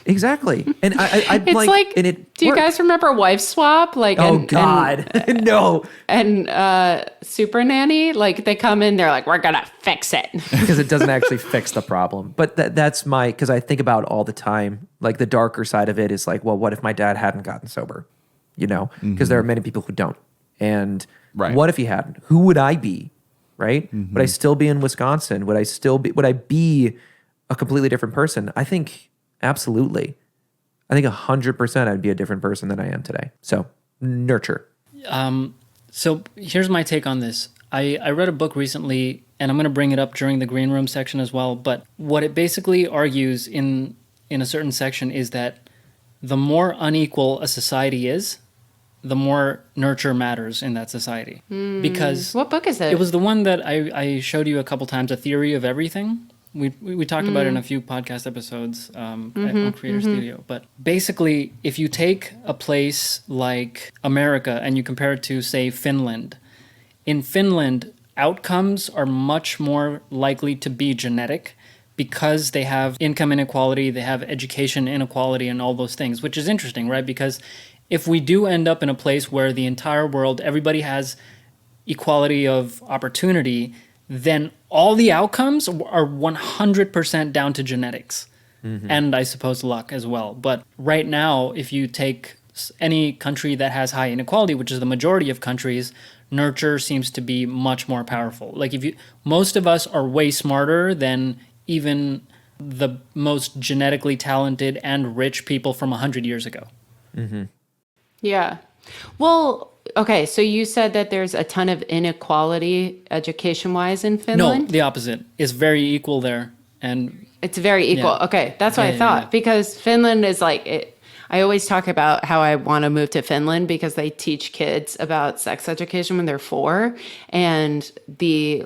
Exactly. And it's like and it do you guys remember Wife Swap? Like no. And Super Nanny, like they come in, they're like, we're gonna fix it. Because it doesn't actually fix the problem. But that's because I think about all the time, like the darker side of it is like, well, what if my dad hadn't gotten sober? Because there are many people who don't. And what if he hadn't? Who would I be? Right? Would I still be in Wisconsin? Would I be a completely different person? I think absolutely. I think 100% I'd be a different person than I am today. So nurture. So here's my take on this. I read a book recently, and I'm going to bring it up during the green room section as well. But what it basically argues in a certain section is that the more unequal a society is, the more nurture matters in that society. Because what book is it? It was the one that I showed you a couple times, A Theory of Everything. We talked about it in a few podcast episodes on Creator Studio. But basically, if you take a place like America and you compare it to, say, Finland, in Finland, outcomes are much more likely to be genetic because they have income inequality, they have education inequality, and all those things, which is interesting, right? Because if we do end up in a place where the entire world, everybody has equality of opportunity, then all the outcomes are 100% down to genetics. And I suppose luck as well. But right now, if you take any country that has high inequality, which is the majority of countries, nurture seems to be much more powerful. Like most of us are way smarter than even the most genetically talented and rich people from 100 years ago. Yeah. Well, okay, so you said that there's a ton of inequality education-wise in Finland? No, the opposite. It's very equal there. And it's very equal. Yeah. Okay, that's what I thought. Because Finland is like, I always talk about how I want to move to Finland because they teach kids about sex education when they're 4. And the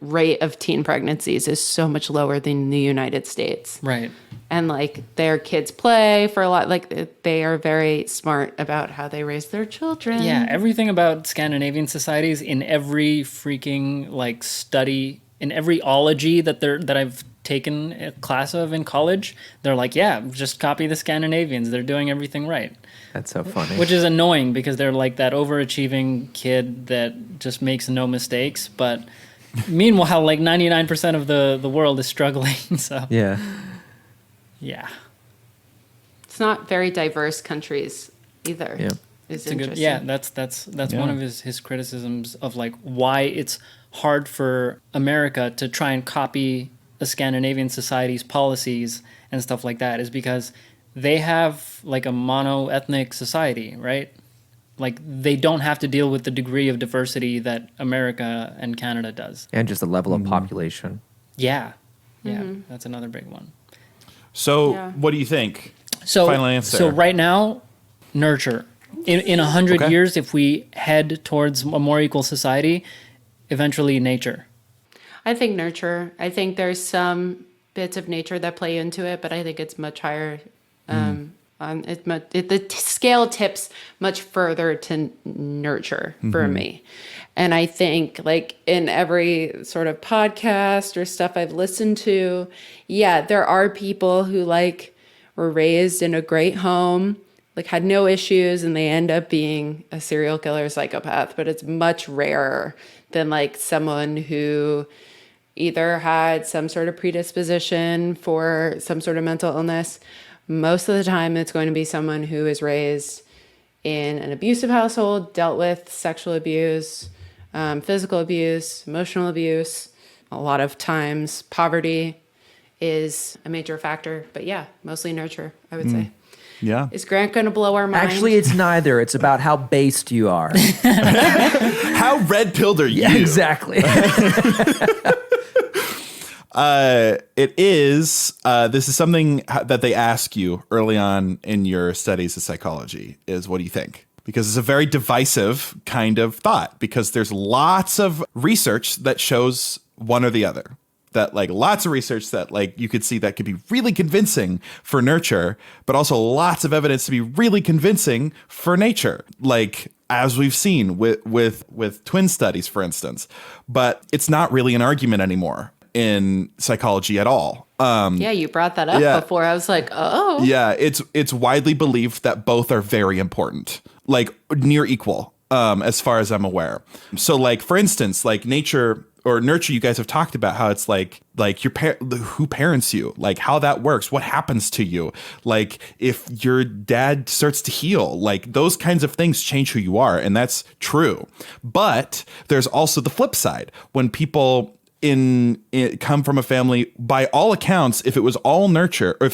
rate of teen pregnancies is so much lower than the United States. Right. And like their kids play for a lot, like they are very smart about how they raise their children. Yeah, everything about Scandinavian societies in every freaking like study, in every ology that I've taken a class of in college, they're like, yeah, just copy the Scandinavians. They're doing everything right. That's so funny. Which is annoying because they're like that overachieving kid that just makes no mistakes. But meanwhile, like 99% of the world is struggling. So yeah. It's not very diverse countries either. Yeah. It's good, interesting. that's one of his criticisms of like why it's hard for America to try and copy a Scandinavian society's policies and stuff like that is because they have like a mono-ethnic society, right? Like they don't have to deal with the degree of diversity that America and Canada does. And just the level of population. Yeah. That's another big one. So what do you think? So, Final answer. So right now, nurture. In 100 Okay. years, if we head towards a more equal society, eventually nature. I think nurture. I think there's some bits of nature that play into it, but I think it's much higher. The scale tips much further to nurture for me. And I think like in every sort of podcast or stuff I've listened to, there are people who like were raised in a great home, like had no issues, and they end up being a serial killer, psychopath. But it's much rarer than like someone who either had some sort of predisposition for some sort of mental illness. Most of the time, it's going to be someone who is raised in an abusive household, dealt with sexual abuse, physical abuse, emotional abuse. A lot of times, poverty is a major factor. But mostly nurture, I would say. Yeah. Is Grant going to blow our mind? Actually, it's neither. It's about how based you are. How red-pilled are you? Yeah, exactly. It is. This is something that they ask you early on in your studies of psychology is what do you think? Because it's a very divisive kind of thought because there's lots of research that shows one or the other. That like lots of research that like you could see that could be really convincing for nurture, but also lots of evidence to be really convincing for nature. Like as we've seen with twin studies, for instance. But it's not really an argument anymore in psychology at all. You brought that up before. I was like, oh. Yeah, it's widely believed that both are very important, like near equal, as far as I'm aware. So like, for instance, like nature or nurture, you guys have talked about how it's like your who parents you, like how that works, what happens to you, like if your dad starts to heal, like those kinds of things change who you are, and that's true. But there's also the flip side when people come from a family, by all accounts, if it was all nature, if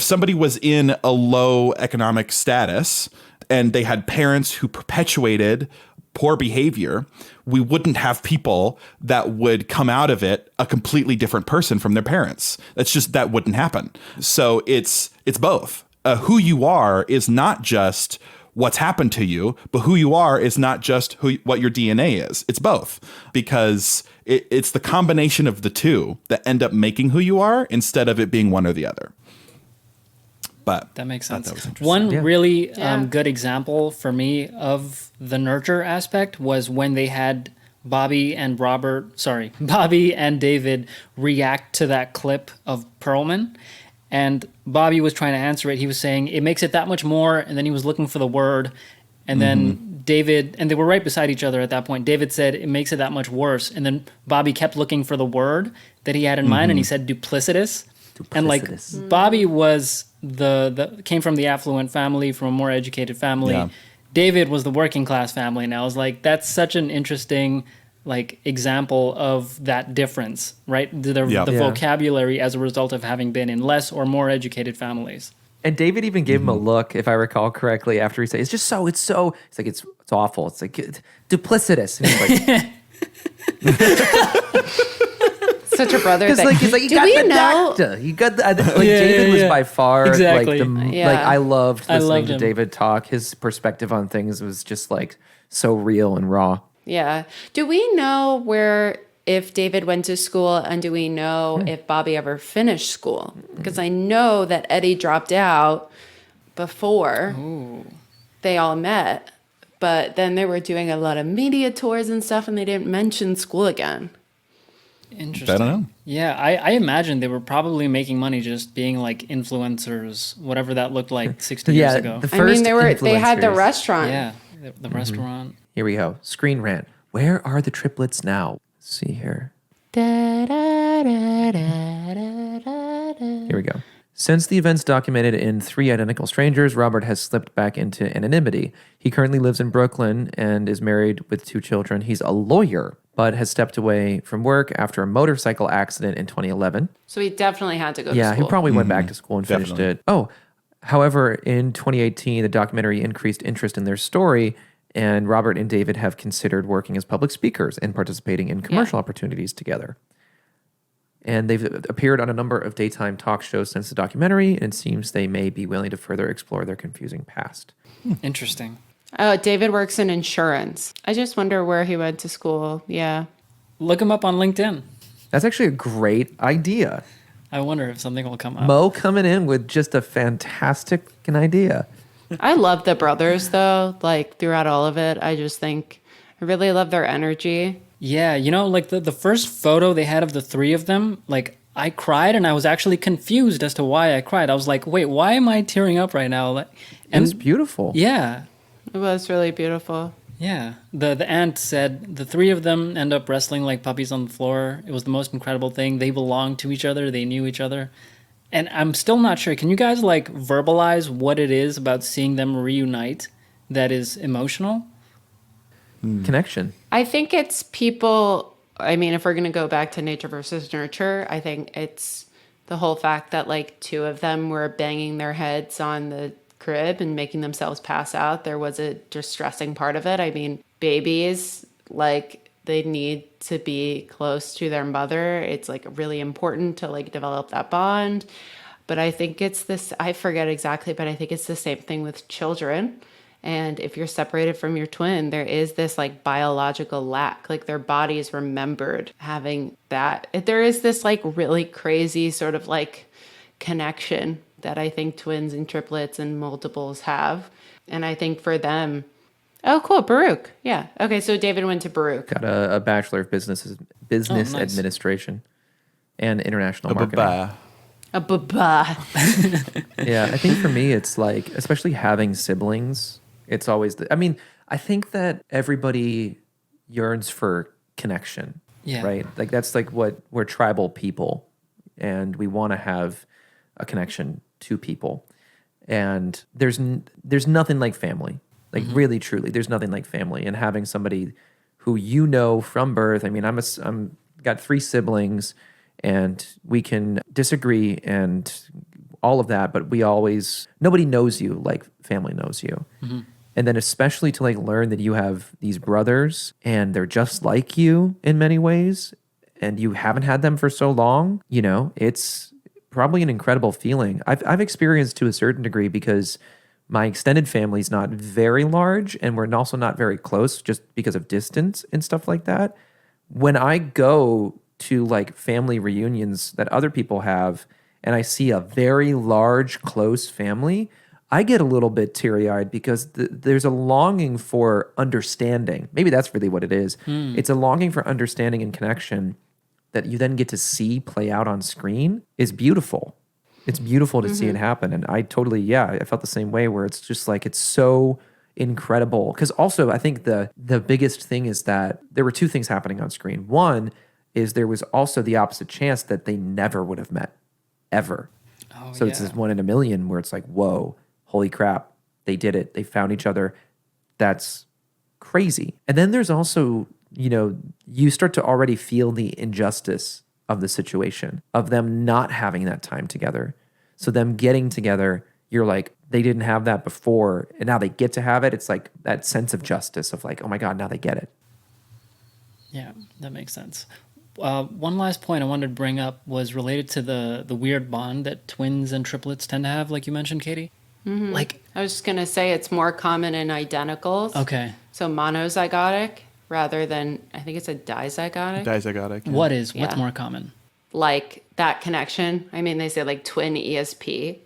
somebody was in a low economic status and they had parents who perpetuated poor behavior, we wouldn't have people that would come out of it a completely different person from their parents. That wouldn't happen. So it's both. Who you are is not just what's happened to you, but who you are is not just what your DNA is. It's both, because it's the combination of the two that end up making who you are instead of it being one or the other. But that makes sense. One really good example for me of the nurture aspect was when they had Bobby and David react to that clip of Perlman. And Bobby was trying to answer it. He was saying, it makes it that much more. And then he was looking for the word. And then David, and they were right beside each other at that point. David said, it makes it that much worse. And then Bobby kept looking for the word that he had in mind. And he said, duplicitous. And like Bobby was came from the affluent family, from a more educated family. Yeah. David was the working class family. And I was like, that's such an interesting like example of that difference, right? The vocabulary as a result of having been in less or more educated families. And David even gave him a look, if I recall correctly, after he said, it's like, it's awful. It's like duplicitous. And he's like, such a brother thing. Like, he's like, you got the doctor. You got the, David was by far exactly. I loved listening to David talk. His perspective on things was just like so real and raw. Yeah. Do we know if David went to school, and do we know if Bobby ever finished school? Because I know that Eddie dropped out before they all met, but then they were doing a lot of media tours and stuff, and they didn't mention school again. Interesting. I don't know. Yeah, I imagine they were probably making money just being like influencers, whatever that looked like 60 years ago. the I mean, first they had the influencers. restaurant. Yeah, the restaurant. Here we go. Screen rant. Where are the triplets now? Let's see here. Here we go. Since the events documented in Three Identical Strangers, Robert has slipped back into anonymity. He currently lives in Brooklyn and is married with 2 children. He's a lawyer, but has stepped away from work after a motorcycle accident in 2011. So he definitely had to go to Yeah, school. he probably went back to school and finished Definitely. it. Oh, however, in 2018, the documentary increased interest in their story, and Robert and David have considered working as public speakers and participating in commercial opportunities together. And they've appeared on a number of daytime talk shows since the documentary, and it seems they may be willing to further explore their confusing past. Interesting. Oh, David works in insurance. I just wonder where he went to school. Yeah. Look him up on LinkedIn. That's actually a great idea. I wonder if something will come up. Mo coming in with just a fantastic idea. I love the brothers, though, like throughout all of it. I just think I really love their energy. Yeah, you know, like the first photo they had of the 3 of them, like I cried and I was actually confused as to why I cried. I was like, wait, why am I tearing up right now? Like, It was beautiful. yeah, It was really beautiful. yeah. The aunt said the 3 of them end up wrestling like puppies on the floor. It was the most incredible thing. They belonged to each other. They knew each other. And I'm still not sure. Can you guys like verbalize what it is about seeing them reunite that is emotional? Connection. I think it's people. I mean, if we're going to go back to nature versus nurture, I think it's the whole fact that like 2 of them were banging their heads on the crib and making themselves pass out. There was a distressing part of it. I mean, babies, like they need to be close to their mother. It's like really important to like develop that bond. But I think it's this, I forget exactly, but I think it's the same thing with children. And if you're separated from your twin, there is this like biological lack, like their bodies remembered having that. There is this like really crazy sort of like connection that I think twins and triplets and multiples have. And I think for them, oh, cool, Baruch. Yeah. Okay, so David went to Baruch. Got a Bachelor of Business Nice. Administration and International Marketing. Bye-bye. A baba. Yeah, I think for me, it's like, especially having siblings, it's always, I think that everybody yearns for connection, Yeah. right? Like that's like we're tribal people and we want to have a connection to people. And there's nothing like family, like really, truly, there's nothing like family and having somebody who you know from birth. I mean, I'm got 3 siblings and we can disagree and all of that, but nobody knows you like family knows you. And then especially to like learn that you have these brothers and they're just like you in many ways and you haven't had them for so long, you know, it's probably an incredible feeling. I've experienced to a certain degree because my extended family is not very large and we're also not very close just because of distance and stuff like that. When I go to like family reunions that other people have and I see a very large, close family, I get a little bit teary-eyed because there's a longing for understanding. Maybe that's really what it is. It's a longing for understanding and connection that you then get to see play out on screen is beautiful. It's beautiful to see it happen. And I totally, I felt the same way where it's just like, it's so incredible. Because also, I think the biggest thing is that there were 2 things happening on screen. One is there was also the opposite chance that they never would have met, ever. Oh, So it's this 1 in a million where it's like, whoa, holy crap, they did it. They found each other. That's crazy. And then there's also, you know, you start to already feel the injustice of the situation, of them not having that time together. So them getting together, you're like, they didn't have that before, and now they get to have it. It's like that sense of justice of like, oh my God, now they get it. Yeah, that makes sense. One last point I wanted to bring up was related to the weird bond that twins and triplets tend to have, like you mentioned, Katie. Like, I was just going to say it's more common in identicals. okay, So monozygotic rather than, I think it's a dizygotic. Dizygotic. Yeah. what's Yeah. more common? Like that connection. I mean, they say like twin ESP.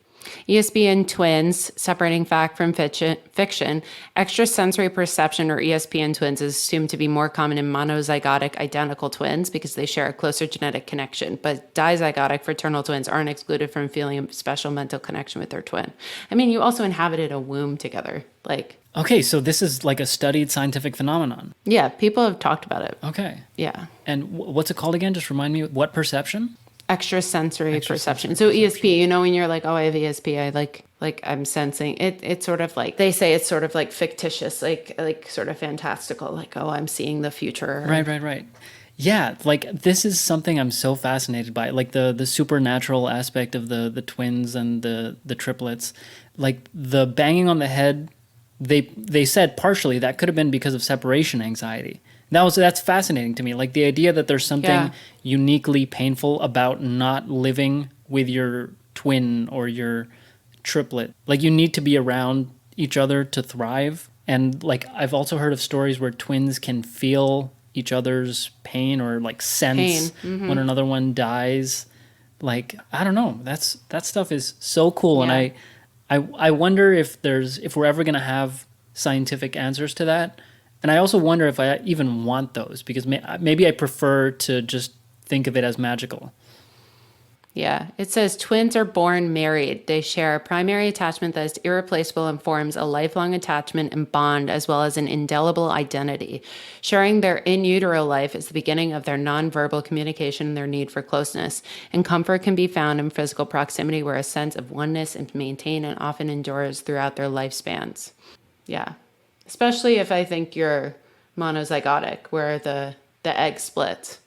ESPN twins, separating fact from fiction. Extrasensory perception, or ESPN twins, is assumed to be more common in monozygotic identical twins because they share a closer genetic connection. But dizygotic fraternal twins aren't excluded from feeling a special mental connection with their twin. I mean, you also inhabited a womb together. Like, Okay, so this is like a studied scientific phenomenon. yeah, people have talked about it. Okay. Yeah. And what's it called again? Just remind me, what perception? Extrasensory perception. So ESP, you know, when you're like, oh, I have ESP, I like I'm sensing it. It's sort of like, they say it's sort of like fictitious, like sort of fantastical, like, oh, I'm seeing the future. Right. Yeah, like this is something I'm so fascinated by, like the supernatural aspect of the twins and the triplets. Like the banging on the head, they said partially that could have been because of separation anxiety. That's fascinating to me. Like the idea that there's something uniquely painful about not living with your twin or your triplet. Like you need to be around each other to thrive. And like I've also heard of stories where twins can feel each other's pain or like sense when another one dies. Like I don't know. That stuff is so cool, Yeah. and I wonder if we're ever gonna have scientific answers to that. And I also wonder if I even want those, because maybe I prefer to just think of it as magical. Yeah. It says twins are born married. They share a primary attachment that is irreplaceable and forms a lifelong attachment and bond, as well as an indelible identity. Sharing their in utero life is the beginning of their nonverbal communication and their need for closeness. And comfort can be found in physical proximity, where a sense of oneness is maintained and often endures throughout their lifespans. Yeah. Especially if I think you're monozygotic, where the egg splits.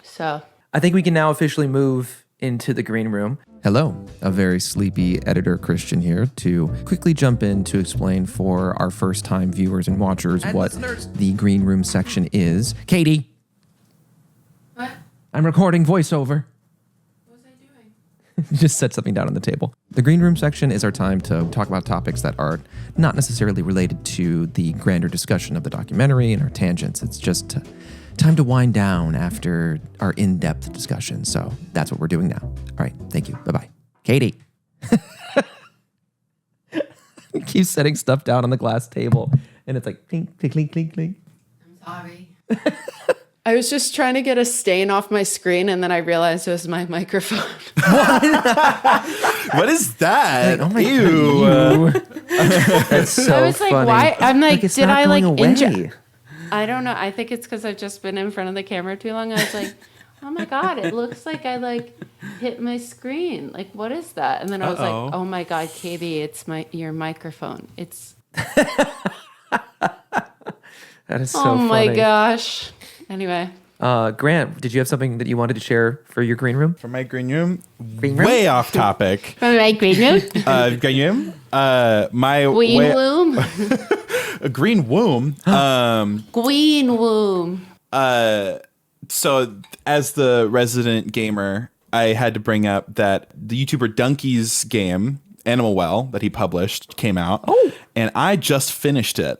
So I think we can now officially move into the green room. Hello, a very sleepy editor Christian here to quickly jump in to explain for our first-time viewers and watchers what the green room section is. Katie. what? I'm recording voiceover. What was I doing? Just set something down on the table. The green room section is our time to talk about topics that are not necessarily related to the grander discussion of the documentary and our tangents. It's just time to wind down after our in-depth discussion. So that's what we're doing now. All right. Thank you. Bye-bye. Katie. Keep setting stuff down on the glass table. And it's like clink, clink, clink, clink, clink. I'm sorry. I was just trying to get a stain off my screen, and then I realized it was my microphone. What is that? Like, oh my Ew. God. That's so I was like, funny. why? I'm like, it's did not I like going injure? away. I don't know. I think it's because I've just been in front of the camera too long. I was like, oh my God, it looks like I like hit my screen. Like, what is that? And then I was like, oh my God, Katie, it's your microphone. It's. That is so Oh my funny. gosh. Anyway. Grant, did you have something that you wanted to share for your green room? For my green room, Green room? way off topic. From my green room. Green room, my Green way- womb. a green womb. Green womb. So as the resident gamer, I had to bring up that the YouTuber Donkey's game, Animal Well, that he published, came out. Oh. And I just finished it.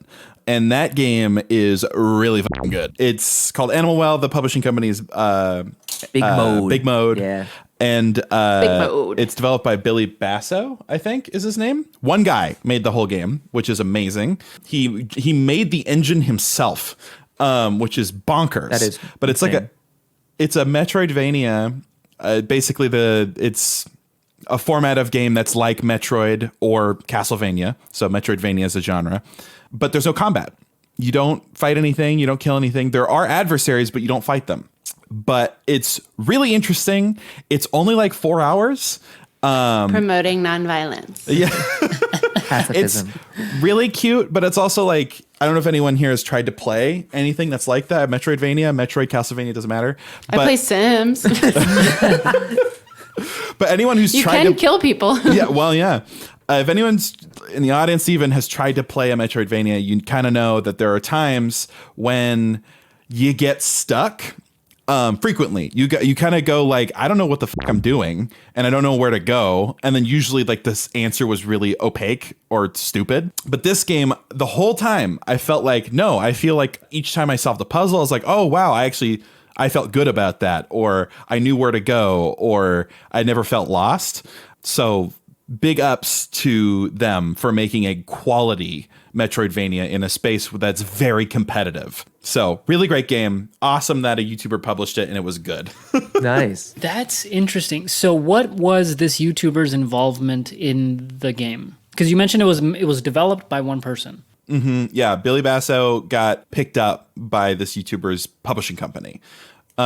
And that game is really fucking good. It's called Animal Well. The publishing company is Big Mode. Big Mode. Yeah. And Big Mode. It's developed by Billy Basso, I think is his name. One guy made the whole game, which is amazing. He made the engine himself, which is bonkers. That is but it's insane. like it's a Metroidvania. Basically, it's a format of game that's like Metroid or Castlevania. So Metroidvania is a genre, but there's no combat. You don't fight anything. You don't kill anything. There are adversaries, but you don't fight them. But it's really interesting. It's only like 4 hours. Promoting nonviolence. Yeah. It's Pacifism. really cute, but it's also like, I don't know if anyone here has tried to play anything that's like that. Metroidvania, Metroid, Castlevania, doesn't matter. I play Sims. But anyone who's You tried can to kill people. yeah, well, yeah. If anyone's in the audience even has tried to play a Metroidvania, you kind of know that there are times when you get stuck. Frequently, you kind of go like, I don't know what the fuck I'm doing, and I don't know where to go. And then usually like this answer was really opaque or stupid. But this game, the whole time, I felt like, no, I feel like each time I solved the puzzle, I was like, oh wow, I felt good about that, or I knew where to go, or I never felt lost. So big ups to them for making a quality Metroidvania in a space that's very competitive. So really great game. Awesome that a YouTuber published it and it was good. Nice. That's interesting. So what was this YouTuber's involvement in the game? Because you mentioned it was developed by one person. Yeah, Billy Basso got picked up by this YouTuber's publishing company. So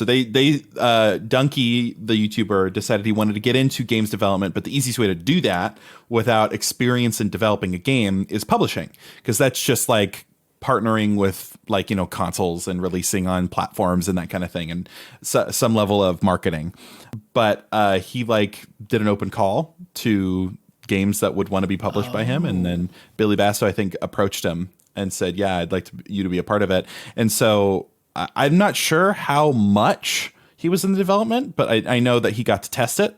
Dunkey, the YouTuber, decided he wanted to get into games development, but the easiest way to do that without experience in developing a game is publishing, because that's just like partnering with like, you know, consoles and releasing on platforms and that kind of thing, and some level of marketing. But he like did an open call to games that would want to be published by him, and then Billy Basso, I think, approached him and said, "Yeah, I'd like you to be a part of it." And so I'm not sure how much he was in the development, but I know that he got to test it,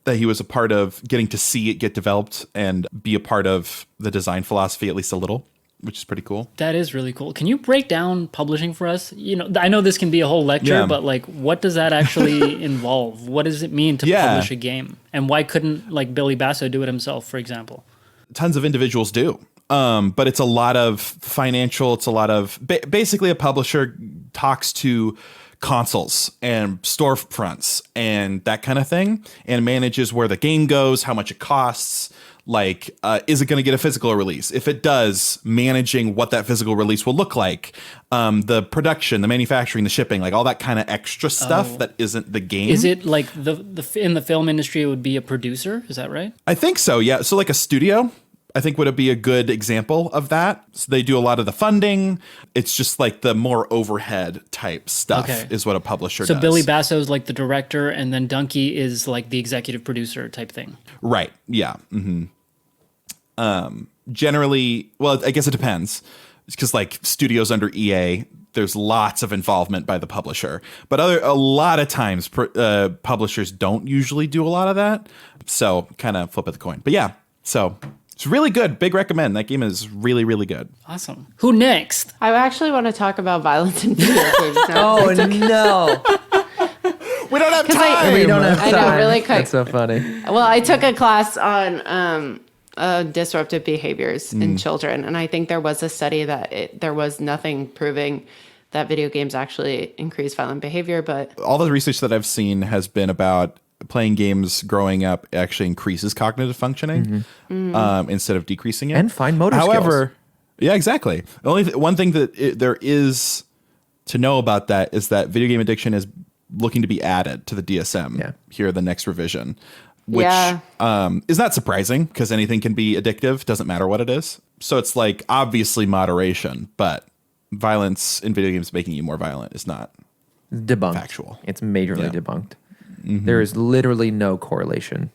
that he was a part of getting to see it get developed and be a part of the design philosophy, at least a little, which is pretty cool. That is really cool. Can you break down publishing for us? You know, I know this can be a whole lecture, but like, what does that actually involve? What does it mean to publish a game? And why couldn't like Billy Basso do it himself, for example? Tons of individuals do. But it's a lot of financial. It's a lot of basically a publisher talks to consoles and storefronts and that kind of thing, and manages where the game goes, how much it costs. Like, is it going to get a physical release? If it does, managing what that physical release will look like, the production, the manufacturing, the shipping, like all that kind of extra stuff that isn't the game. Is it like in the film industry, it would be a producer? Is that right? I think so, yeah. So like a studio, I think would be a good example of that. So they do a lot of the funding. It's just like the more overhead type stuff is what a publisher does. So Billy Basso is like the director, and then Dunkey is like the executive producer type thing. Right. Yeah. Generally, well, I guess it depends. Because like studios under EA, there's lots of involvement by the publisher. But a lot of times publishers don't usually do a lot of that. So kind of flip of the coin. But yeah, so it's really good. Big recommend. That game is really, really good. Awesome. Who next? I actually want to talk about violence in video games now. Oh, no. We don't have time. We don't have time. I know, really quick. That's so funny. Well, I took a class on disruptive behaviors in children, and I think there was a study that there was nothing proving that video games actually increase violent behavior, but all the research that I've seen has been about playing games growing up actually increases cognitive functioning instead of decreasing it. And fine motor skills. Yeah, exactly. The only one thing that there is to know about that is that video game addiction is looking to be added to the DSM here, the next revision, which is not surprising because anything can be addictive. Doesn't matter what it is. So it's like obviously moderation, but violence in video games making you more violent is not debunked. Factual. It's majorly debunked. There is literally no correlation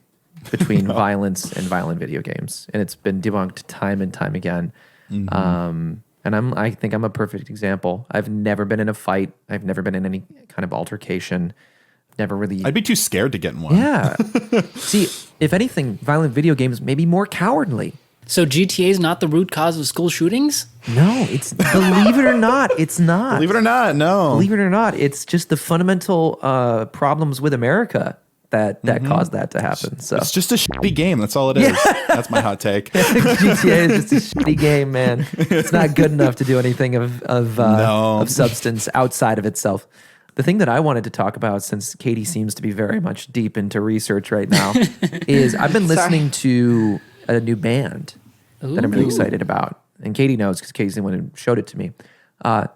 between violence and violent video games, and it's been debunked time and time again. And I think I'm a perfect example. I've never been in a fight. I've never been in any kind of altercation. Never really. I'd be too scared to get in one. Yeah. See, if anything, violent video games may be more cowardly. So GTA is not the root cause of school shootings? No, it's believe it or not, it's not. Believe it or not, no. Believe it or not, it's just the fundamental problems with America that caused that to happen. So it's just a shitty game. That's all it is. That's my hot take. GTA is just a shitty game, man. It's not good enough to do anything of substance outside of itself. The thing that I wanted to talk about, since Katie seems to be very much deep into research right now, is I've been listening to a new band that I'm really excited about. And Katie knows because Katie's the one who showed it to me.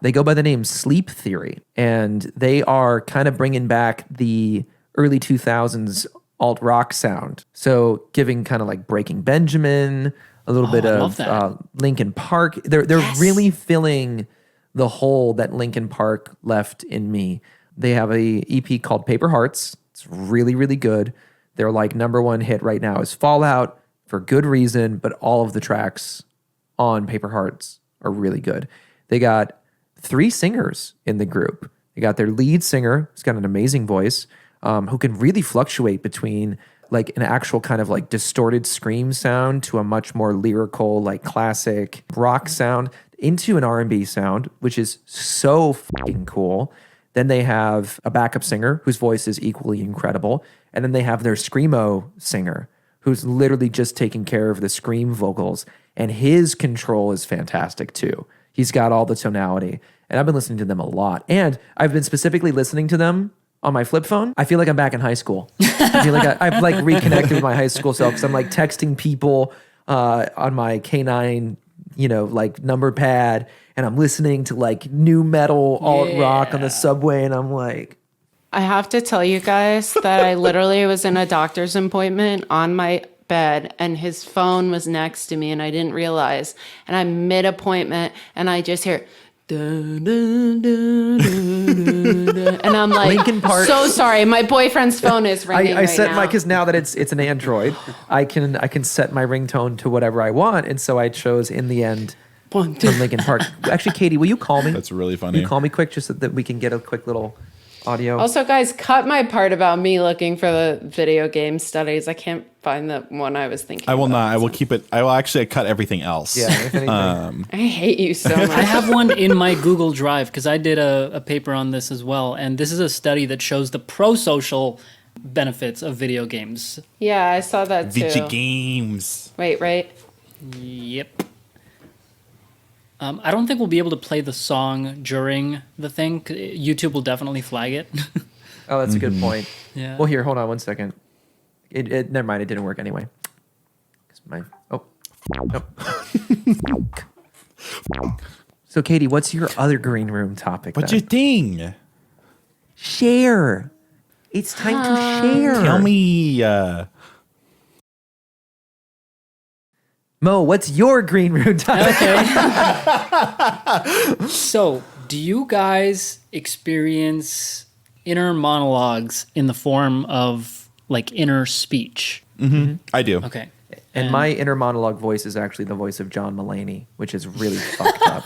They go by the name Sleep Theory, and they are kind of bringing back the early 2000s alt rock sound. So giving kind of like Breaking Benjamin, a little bit of Linkin Park. They're really filling the hole that Linkin Park left in me. They have a EP called Paper Hearts. It's really, really good. Their like number one hit right now is Fallout, for good reason, but all of the tracks on Paper Hearts are really good. They got 3 singers in the group. They got their lead singer, who's got an amazing voice, who can really fluctuate between like an actual kind of like distorted scream sound to a much more lyrical, like classic rock sound into an R&B sound, which is so fucking cool. Then they have a backup singer whose voice is equally incredible. And then they have their screamo singer, who's literally just taking care of the scream vocals, and his control is fantastic too. He's got all the tonality, and I've been listening to them a lot. And I've been specifically listening to them on my flip phone. I feel like I'm back in high school. I feel like I've like reconnected with my high school self because I'm like texting people on my K9, like number pad, and I'm listening to like new metal alt rock on the subway, and I'm like, I have to tell you guys that I literally was in a doctor's appointment on my bed and his phone was next to me and I didn't realize. And I'm mid-appointment and I just hear, dun, dun, dun, dun, dun, and I'm like, Linkin Park. So sorry. My boyfriend's phone is ringing I set now. because now that it's an Android, I can set my ringtone to whatever I want, and so I chose in the end from Linkin Park. Actually, Katie, will you call me? That's really Will funny. you call me quick just so that we can get a quick little audio? Also, guys, cut my part about me looking for the video game studies. I can't find the one I was thinking I will about, not. I will so. keep it. I will actually cut everything else. Yeah, if anything. I hate you so much. I have one in my Google Drive because I did a paper on this as well. And this is a study that shows the pro-social benefits of video games. Yeah, I saw that too. Video games. Wait, right? Yep. I don't think we'll be able to play the song during the thing. YouTube will definitely flag it. Oh, that's a good point. Yeah. Well, here, hold on one second. It never mind. It didn't work anyway. 'Cause nope. So, Katie, what's your other green room topic? What's then? your thing? Share. It's time to share. Tell me. Mo, what's your green room topic? Okay. So, do you guys experience inner monologues in the form of like inner speech? I do. Okay. And my inner monologue voice is actually the voice of John Mulaney, which is really fucked up.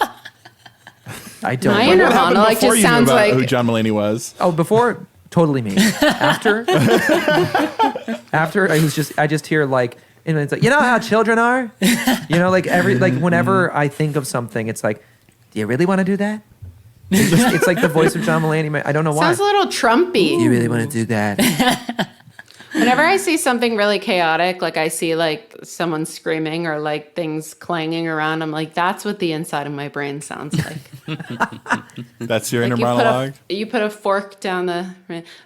I don't. My know. inner What happened monologue before just you knew sounds about like who John Mulaney was? Oh, before totally me. After I just hear like, and it's like, you know how children are, like whenever I think of something, it's like, do you really want to do that? It's like the voice of John Mulaney. I don't know why. sounds a little Trumpy. You really want to do that? Whenever I see something really chaotic, like I see like someone screaming or like things clanging around, I'm like, that's what the inside of my brain sounds like. That's your inner Like monologue? you put a fork down the.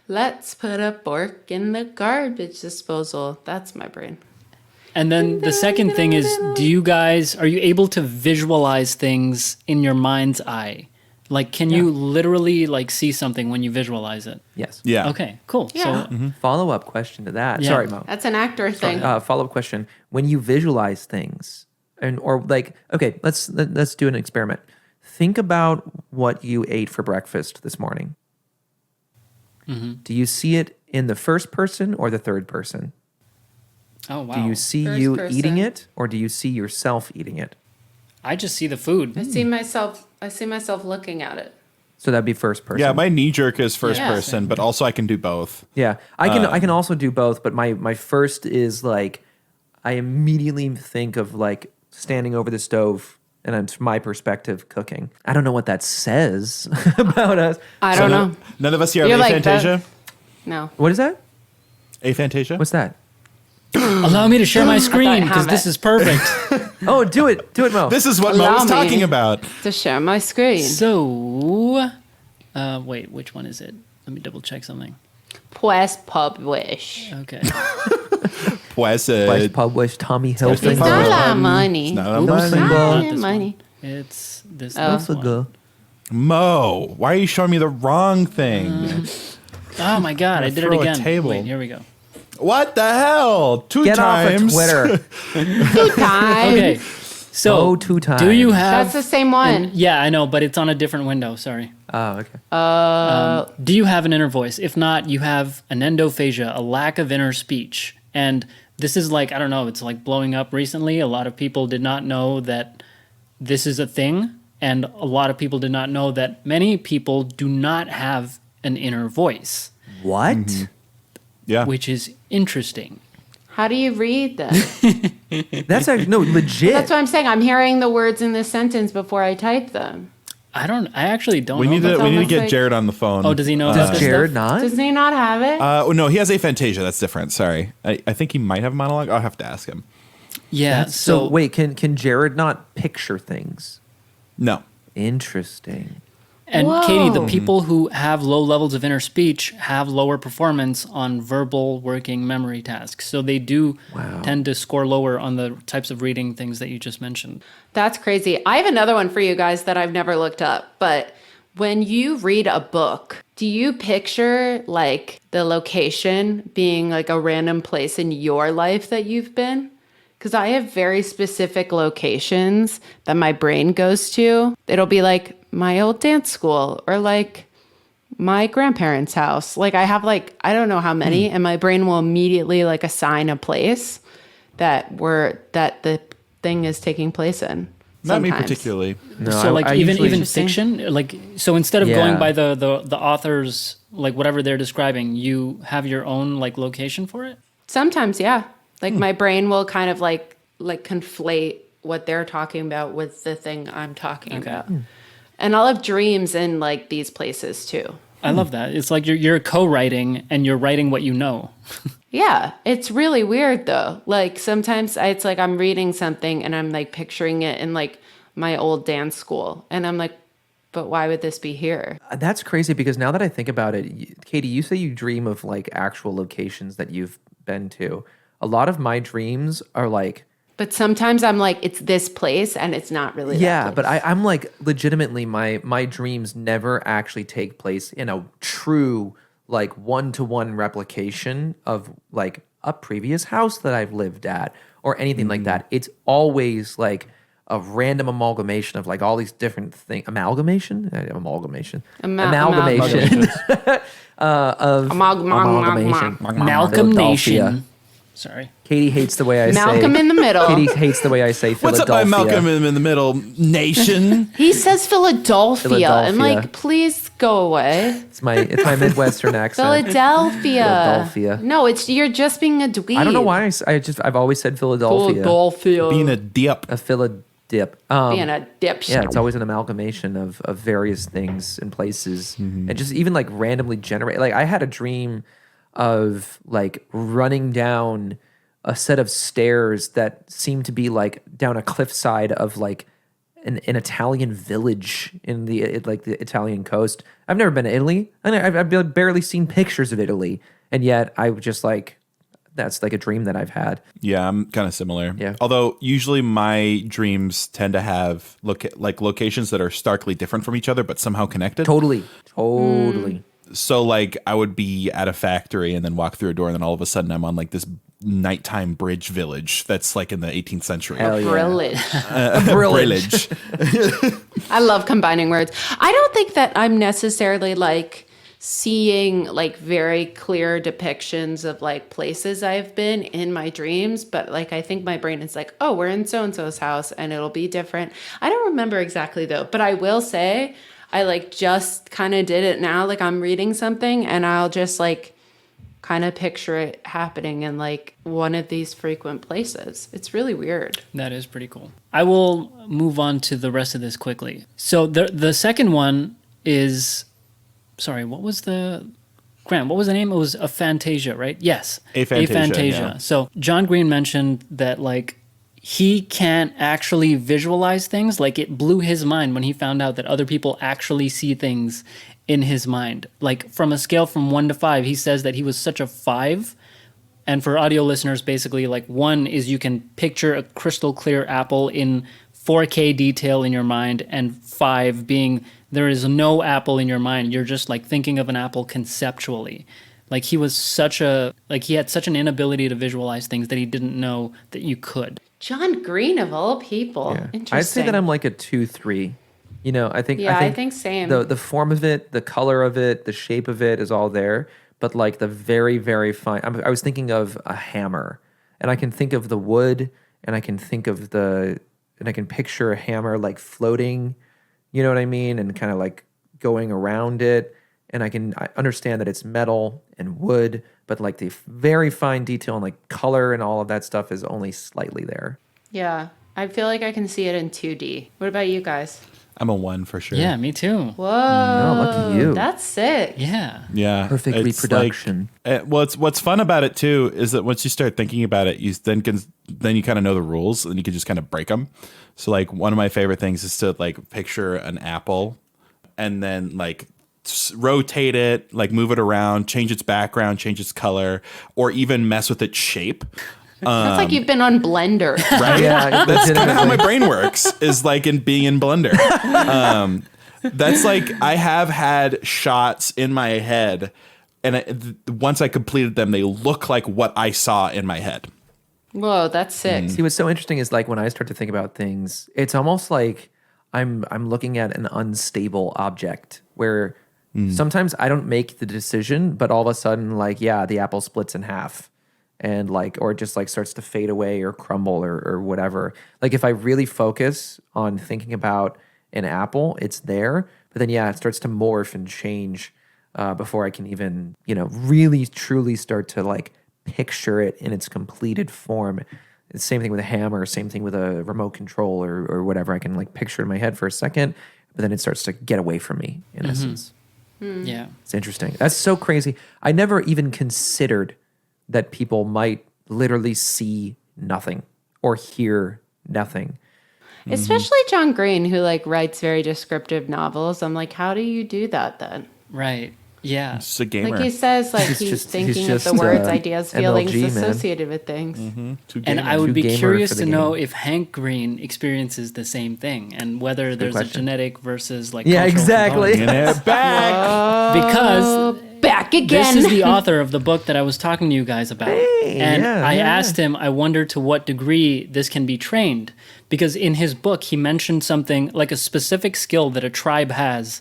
Let's put a fork in the garbage disposal. That's my brain. And then the second thing is, are you able to visualize things in your mind's eye? Like, can you literally like see something when you visualize it? Yes. Yeah. Okay, cool. Yeah. So Follow-up question to that. Yeah. Sorry, Mo. That's an actor thing. Follow-up question. When you visualize things, let's do an experiment. Think about what you ate for breakfast this morning. Do you see it in the first person or the third person? oh wow. Do you see First you person. eating it, or do you see yourself eating it? I just see the food. I see myself looking at it. So that'd be first person. Yeah, my knee jerk is first Yeah. person, but also I can do both. Yeah, I can also do both, but my first is like, I immediately think of like standing over the stove, and it's my perspective cooking. I don't know what that says about us. I don't know. None of us here You're have like aphantasia? No. What is that? Aphantasia? What's that? Allow me to share my screen because have this it. is perfect. Oh, do it, Mo. This is what Mo Allow was me. talking about. To share my screen. So, wait, which one is it? Let me double check something. Pues publish. Okay. Pues, Vice publish Tommy It's Hilfiger. not a lot of money. not a No money. single. Not this money. It's this. Oh. this one. Hilfiger. Mo, why are you showing me the wrong thing? Oh my god, I did it throw a again. table. Wait, here we go. What the hell? Two Get times. off of Twitter. 2 times. Okay. So, Oh, 2 times. do you have? That's the same one. Yeah, I know, but it's on a different window. Sorry. Oh, okay. Do you have an inner voice? If not, you have an endophagia, a lack of inner speech. And this is like, I don't know, it's like blowing up recently. A lot of people did not know that this is a thing. And a lot of people did not know that many people do not have an inner voice, What? Yeah. which is interesting. How do you read them? That's actually, no, legit. That's what I'm saying. I'm hearing the words in this sentence before I type them. I actually don't We know. need to almost get like- Jared on the phone. Oh, does he know Does about this Jared stuff? not? Does he not have it? No, he has aphantasia. That's different. Sorry. I think he might have a monologue. I'll have to ask him. Yeah. So wait, can Jared not picture things? No. Interesting. And Whoa. Katie, the people who have low levels of inner speech have lower performance on verbal working memory tasks. So they do tend to score lower on the types of reading things that you just mentioned. That's crazy. I have another one for you guys that I've never looked up. But when you read a book, do you picture like the location being like a random place in your life that you've been? Because I have very specific locations that my brain goes to. It'll be like my old dance school or like my grandparents' house. Like I have like, I don't know how many, and my brain will immediately like assign a place that the thing is taking place in. Not me sometimes. particularly. No, So like I even usually- fiction, like so instead of Yeah. going by the author's like whatever they're describing, you have your own like location for it. Sometimes, yeah. Like my brain will kind of like conflate what they're talking about with the thing I'm talking about. And I'll have dreams in like these places too. I love that. It's like you're co-writing and you're writing what you know. Yeah, it's really weird though. Like sometimes it's like I'm reading something and I'm like picturing it in like my old dance school. And I'm like, but why would this be here? That's crazy because now that I think about it, Katie, you say you dream of like actual locations that you've been to. A lot of my dreams are like, But sometimes I'm like, it's this place and it's not really yeah, that but place. I'm like legitimately my dreams never actually take place in a true like one-to-one replication of like a previous house that I've lived at or anything like that. It's always like a random amalgamation of like all these different things. Amalgamation of amalgamation Amalgamation. Malcolm Philadelphia. Nation. Sorry. Katie hates the way I say Malcolm in the middle. Katie hates the way I say What's Philadelphia. up, my Malcolm in the Middle nation? He says Philadelphia. I'm Philadelphia. like, please go away. It's my Midwestern accent. Philadelphia. Philadelphia. No, you're just being a dweeb. I don't know why I've always said Philadelphia. Philadelphia. Being a dip. A Philadip. Being a dipshit. Yeah, it's always an amalgamation of various things and places, and just even like randomly generate. Like I had a dream of like running down a set of stairs that seemed to be like down a cliffside of like an Italian village in the Italian coast. I've never been to Italy, and I've barely seen pictures of Italy, and yet I was just like, that's like a dream that I've had. Yeah, I'm kind of similar. Yeah. Although usually my dreams tend to have locations that are starkly different from each other, but somehow connected. Totally. So like I would be at a factory and then walk through a door, and then all of a sudden I'm on like this nighttime bridge village that's like in the 18th century. Hell yeah. Brillage. Brillage. I love combining words. I don't think that I'm necessarily like seeing like very clear depictions of like places I've been in my dreams, but like I think my brain is like, oh, we're in so-and-so's house and it'll be different. I don't remember exactly though, but I will say I like just kind of did it now. Like I'm reading something and I'll just like kind of picture it happening in like one of these frequent places. It's really weird. That is pretty cool. I will move on to the rest of this quickly. So the second one is, sorry, what was the name? It was aphantasia, right? Yes. Aphantasia, yeah. So John Green mentioned that like he can't actually visualize things. Like it blew his mind when he found out that other people actually see things in his mind. Like from a scale from 1 to 5, he says that he was such a 5. And for audio listeners, basically like 1 is you can picture a crystal clear apple in 4K detail in your mind, and 5 being there is no apple in your mind. You're just like thinking of an apple conceptually. Like he had such an inability to visualize things that he didn't know that you could. John Green of all people. Yeah. Interesting. I'd say that I'm like a 2-3. You know, I think I think same. The form of it, the color of it, the shape of it is all there, but like the very, very fine. I was thinking of a hammer, and I can think of the wood, and I can think of and I can picture a hammer like floating, you know what I mean, and kind of like going around it, and I understand that it's metal and wood, but like the very fine detail and like color and all of that stuff is only slightly there. Yeah. I feel like I can see it in 2D. What about you guys? I'm a 1 for sure. Yeah, me too. Whoa. lucky you. That's sick. Yeah. Yeah. Perfect It's reproduction. Well, what's fun about it too is that once you start thinking about it, you then you kind of know the rules and you can just kind of break them. So like one of my favorite things is to like picture an apple and then like rotate it, like move it around, change its background, change its color, or even mess with its shape. That's like you've been on Blender. Right? Yeah, That's kind of how my brain works, is like in being in Blender. That's like, I have had shots in my head, and once I completed them, they look like what I saw in my head. Whoa, that's sick. See, what's so interesting is like when I start to think about things, it's almost like I'm looking at an unstable object where sometimes I don't make the decision, but all of a sudden, like, yeah, the apple splits in half. And like, or it just like starts to fade away or crumble or whatever. Like if I really focus on thinking about an apple, it's there. But then, yeah, it starts to morph and change before I can even, really truly start to like picture it in its completed form. It's same thing with a hammer, same thing with a remote control or whatever. I can like picture it in my head for a second, but then it starts to get away from me in essence. Yeah. It's interesting. That's so crazy. I never even considered that people might literally see nothing or hear nothing. Especially John Green, who like writes very descriptive novels. I'm like, how do you do that then? Right. Yeah. It's a gamer. Like he says, like he's thinking of the words, ideas, feelings MLG, man. associated with things. Two And gamers. I would be gamer curious for to the know game. if Hank Green experiences the same thing and whether there's a question. genetic versus like Yeah, cultural exactly. component. Get it back. Because Back again. this is the author of the book that I was talking to you guys about. And yeah, I yeah, asked him, I wonder to what degree this can be trained. Because in his book, he mentioned something like a specific skill that a tribe has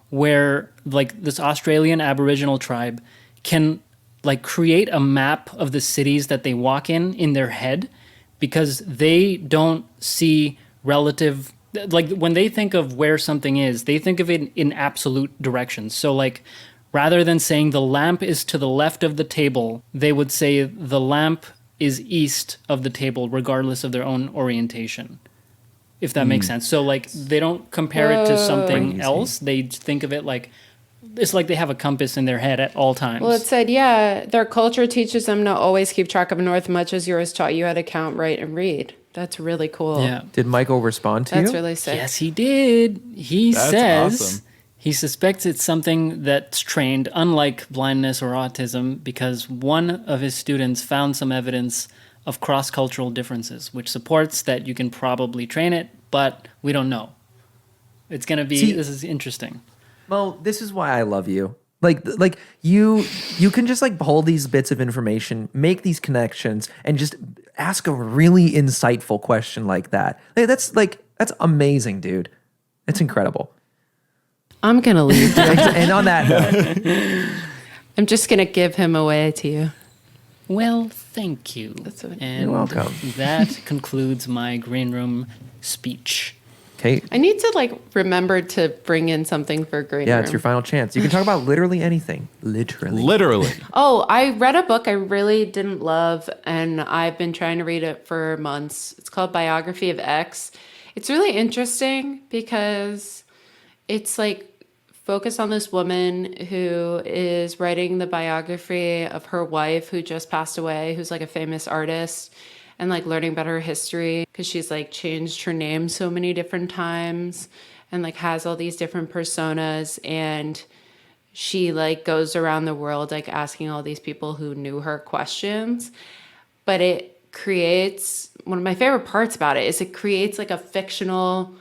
where like this Australian Aboriginal tribe can like create a map of the cities that they walk in their head because they don't see relative, like when they think of where something is, they think of it in absolute directions. So like rather than saying the lamp is to the left of the table, they would say the lamp is east of the table regardless of their own orientation. If that makes sense. So like they don't compare it to something Crazy. else. They think of it like it's like they have a compass in their head at all times. Well, it said, yeah, their culture teaches them to always keep track of north, much as yours taught you how to count, write, and read. That's really cool. yeah. Did Michael respond to you? That's really sick. Yes, he did. He That's says awesome. he suspects it's something that's trained, unlike blindness or autism, because one of his students found some evidence of cross-cultural differences, which supports that you can probably train it, but we don't know. It's going to be, this is interesting. Well, this is why I love you. Like you can just like hold these bits of information, make these connections, and just ask a really insightful question like that. That's amazing, dude. It's incredible. I'm going to leave. And on that note, I'm just going to give him away to you. Well, thank you. what- And You're welcome. that concludes my green room speech. Kate, I need to like remember to bring in something for green yeah, room. it's your final chance. You can talk about literally anything. Literally. Oh, I read a book I really didn't love, and I've been trying to read it for months. It's called Biography of X. It's really interesting because it's like focused on this woman who is writing the biography of her wife who just passed away, who's like a famous artist, and like learning about her history because she's like changed her name so many different times and like has all these different personas, and she like goes around the world like asking all these people who knew her questions. But it creates, one of my favorite parts about it is it creates like a fictional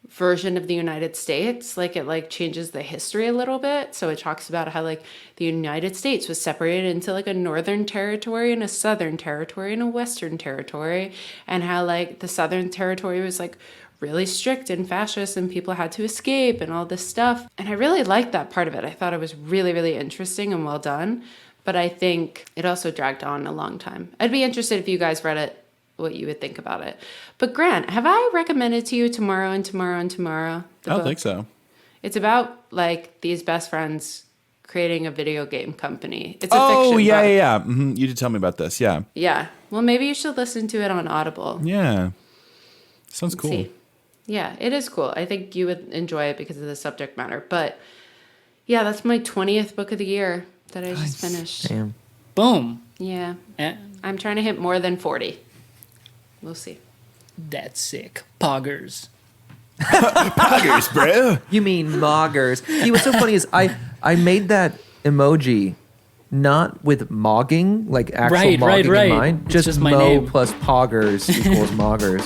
version of the United States. Like it like changes the history a little bit. So it talks about how like the United States was separated into like a northern territory and a southern territory and a western territory, and how like the southern territory was like really strict and fascist and people had to escape and all this stuff. And I really liked that part of it. I thought it was really, really interesting and well done. But I think it also dragged on a long time. I'd be interested if you guys read it, what you would think about it. But Grant, have I recommended to you Tomorrow and Tomorrow and Tomorrow? I don't think so. It's about like these best friends creating a video game company. It's a Oh, fiction yeah, book. yeah, yeah. Mhm. You did tell me about this. Yeah. Yeah. Well, maybe you should listen to it on Audible. Yeah. Sounds cool. See. Yeah, it is cool. I think you would enjoy it because of the subject matter. But yeah, that's my 20th book of the year that I just finished. Damn. Boom. Yeah. Eh, I'm trying to hit more than 40. We'll see. that's sick. Poggers. Poggers, bro. You mean moggers. See, what's so funny is I made that emoji not with mogging, like actual Right, mogging right. in mind. It's Just just my mo name. plus poggers equals moggers.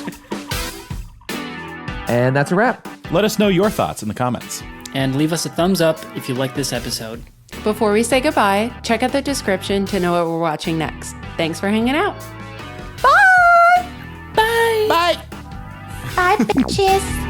And that's a wrap. Let us know your thoughts in the comments. And leave us a thumbs up if you like this episode. Before we say goodbye, check out the description to know what we're watching next. Thanks for hanging out. Bye! Bye. Bye. Bye, bitches.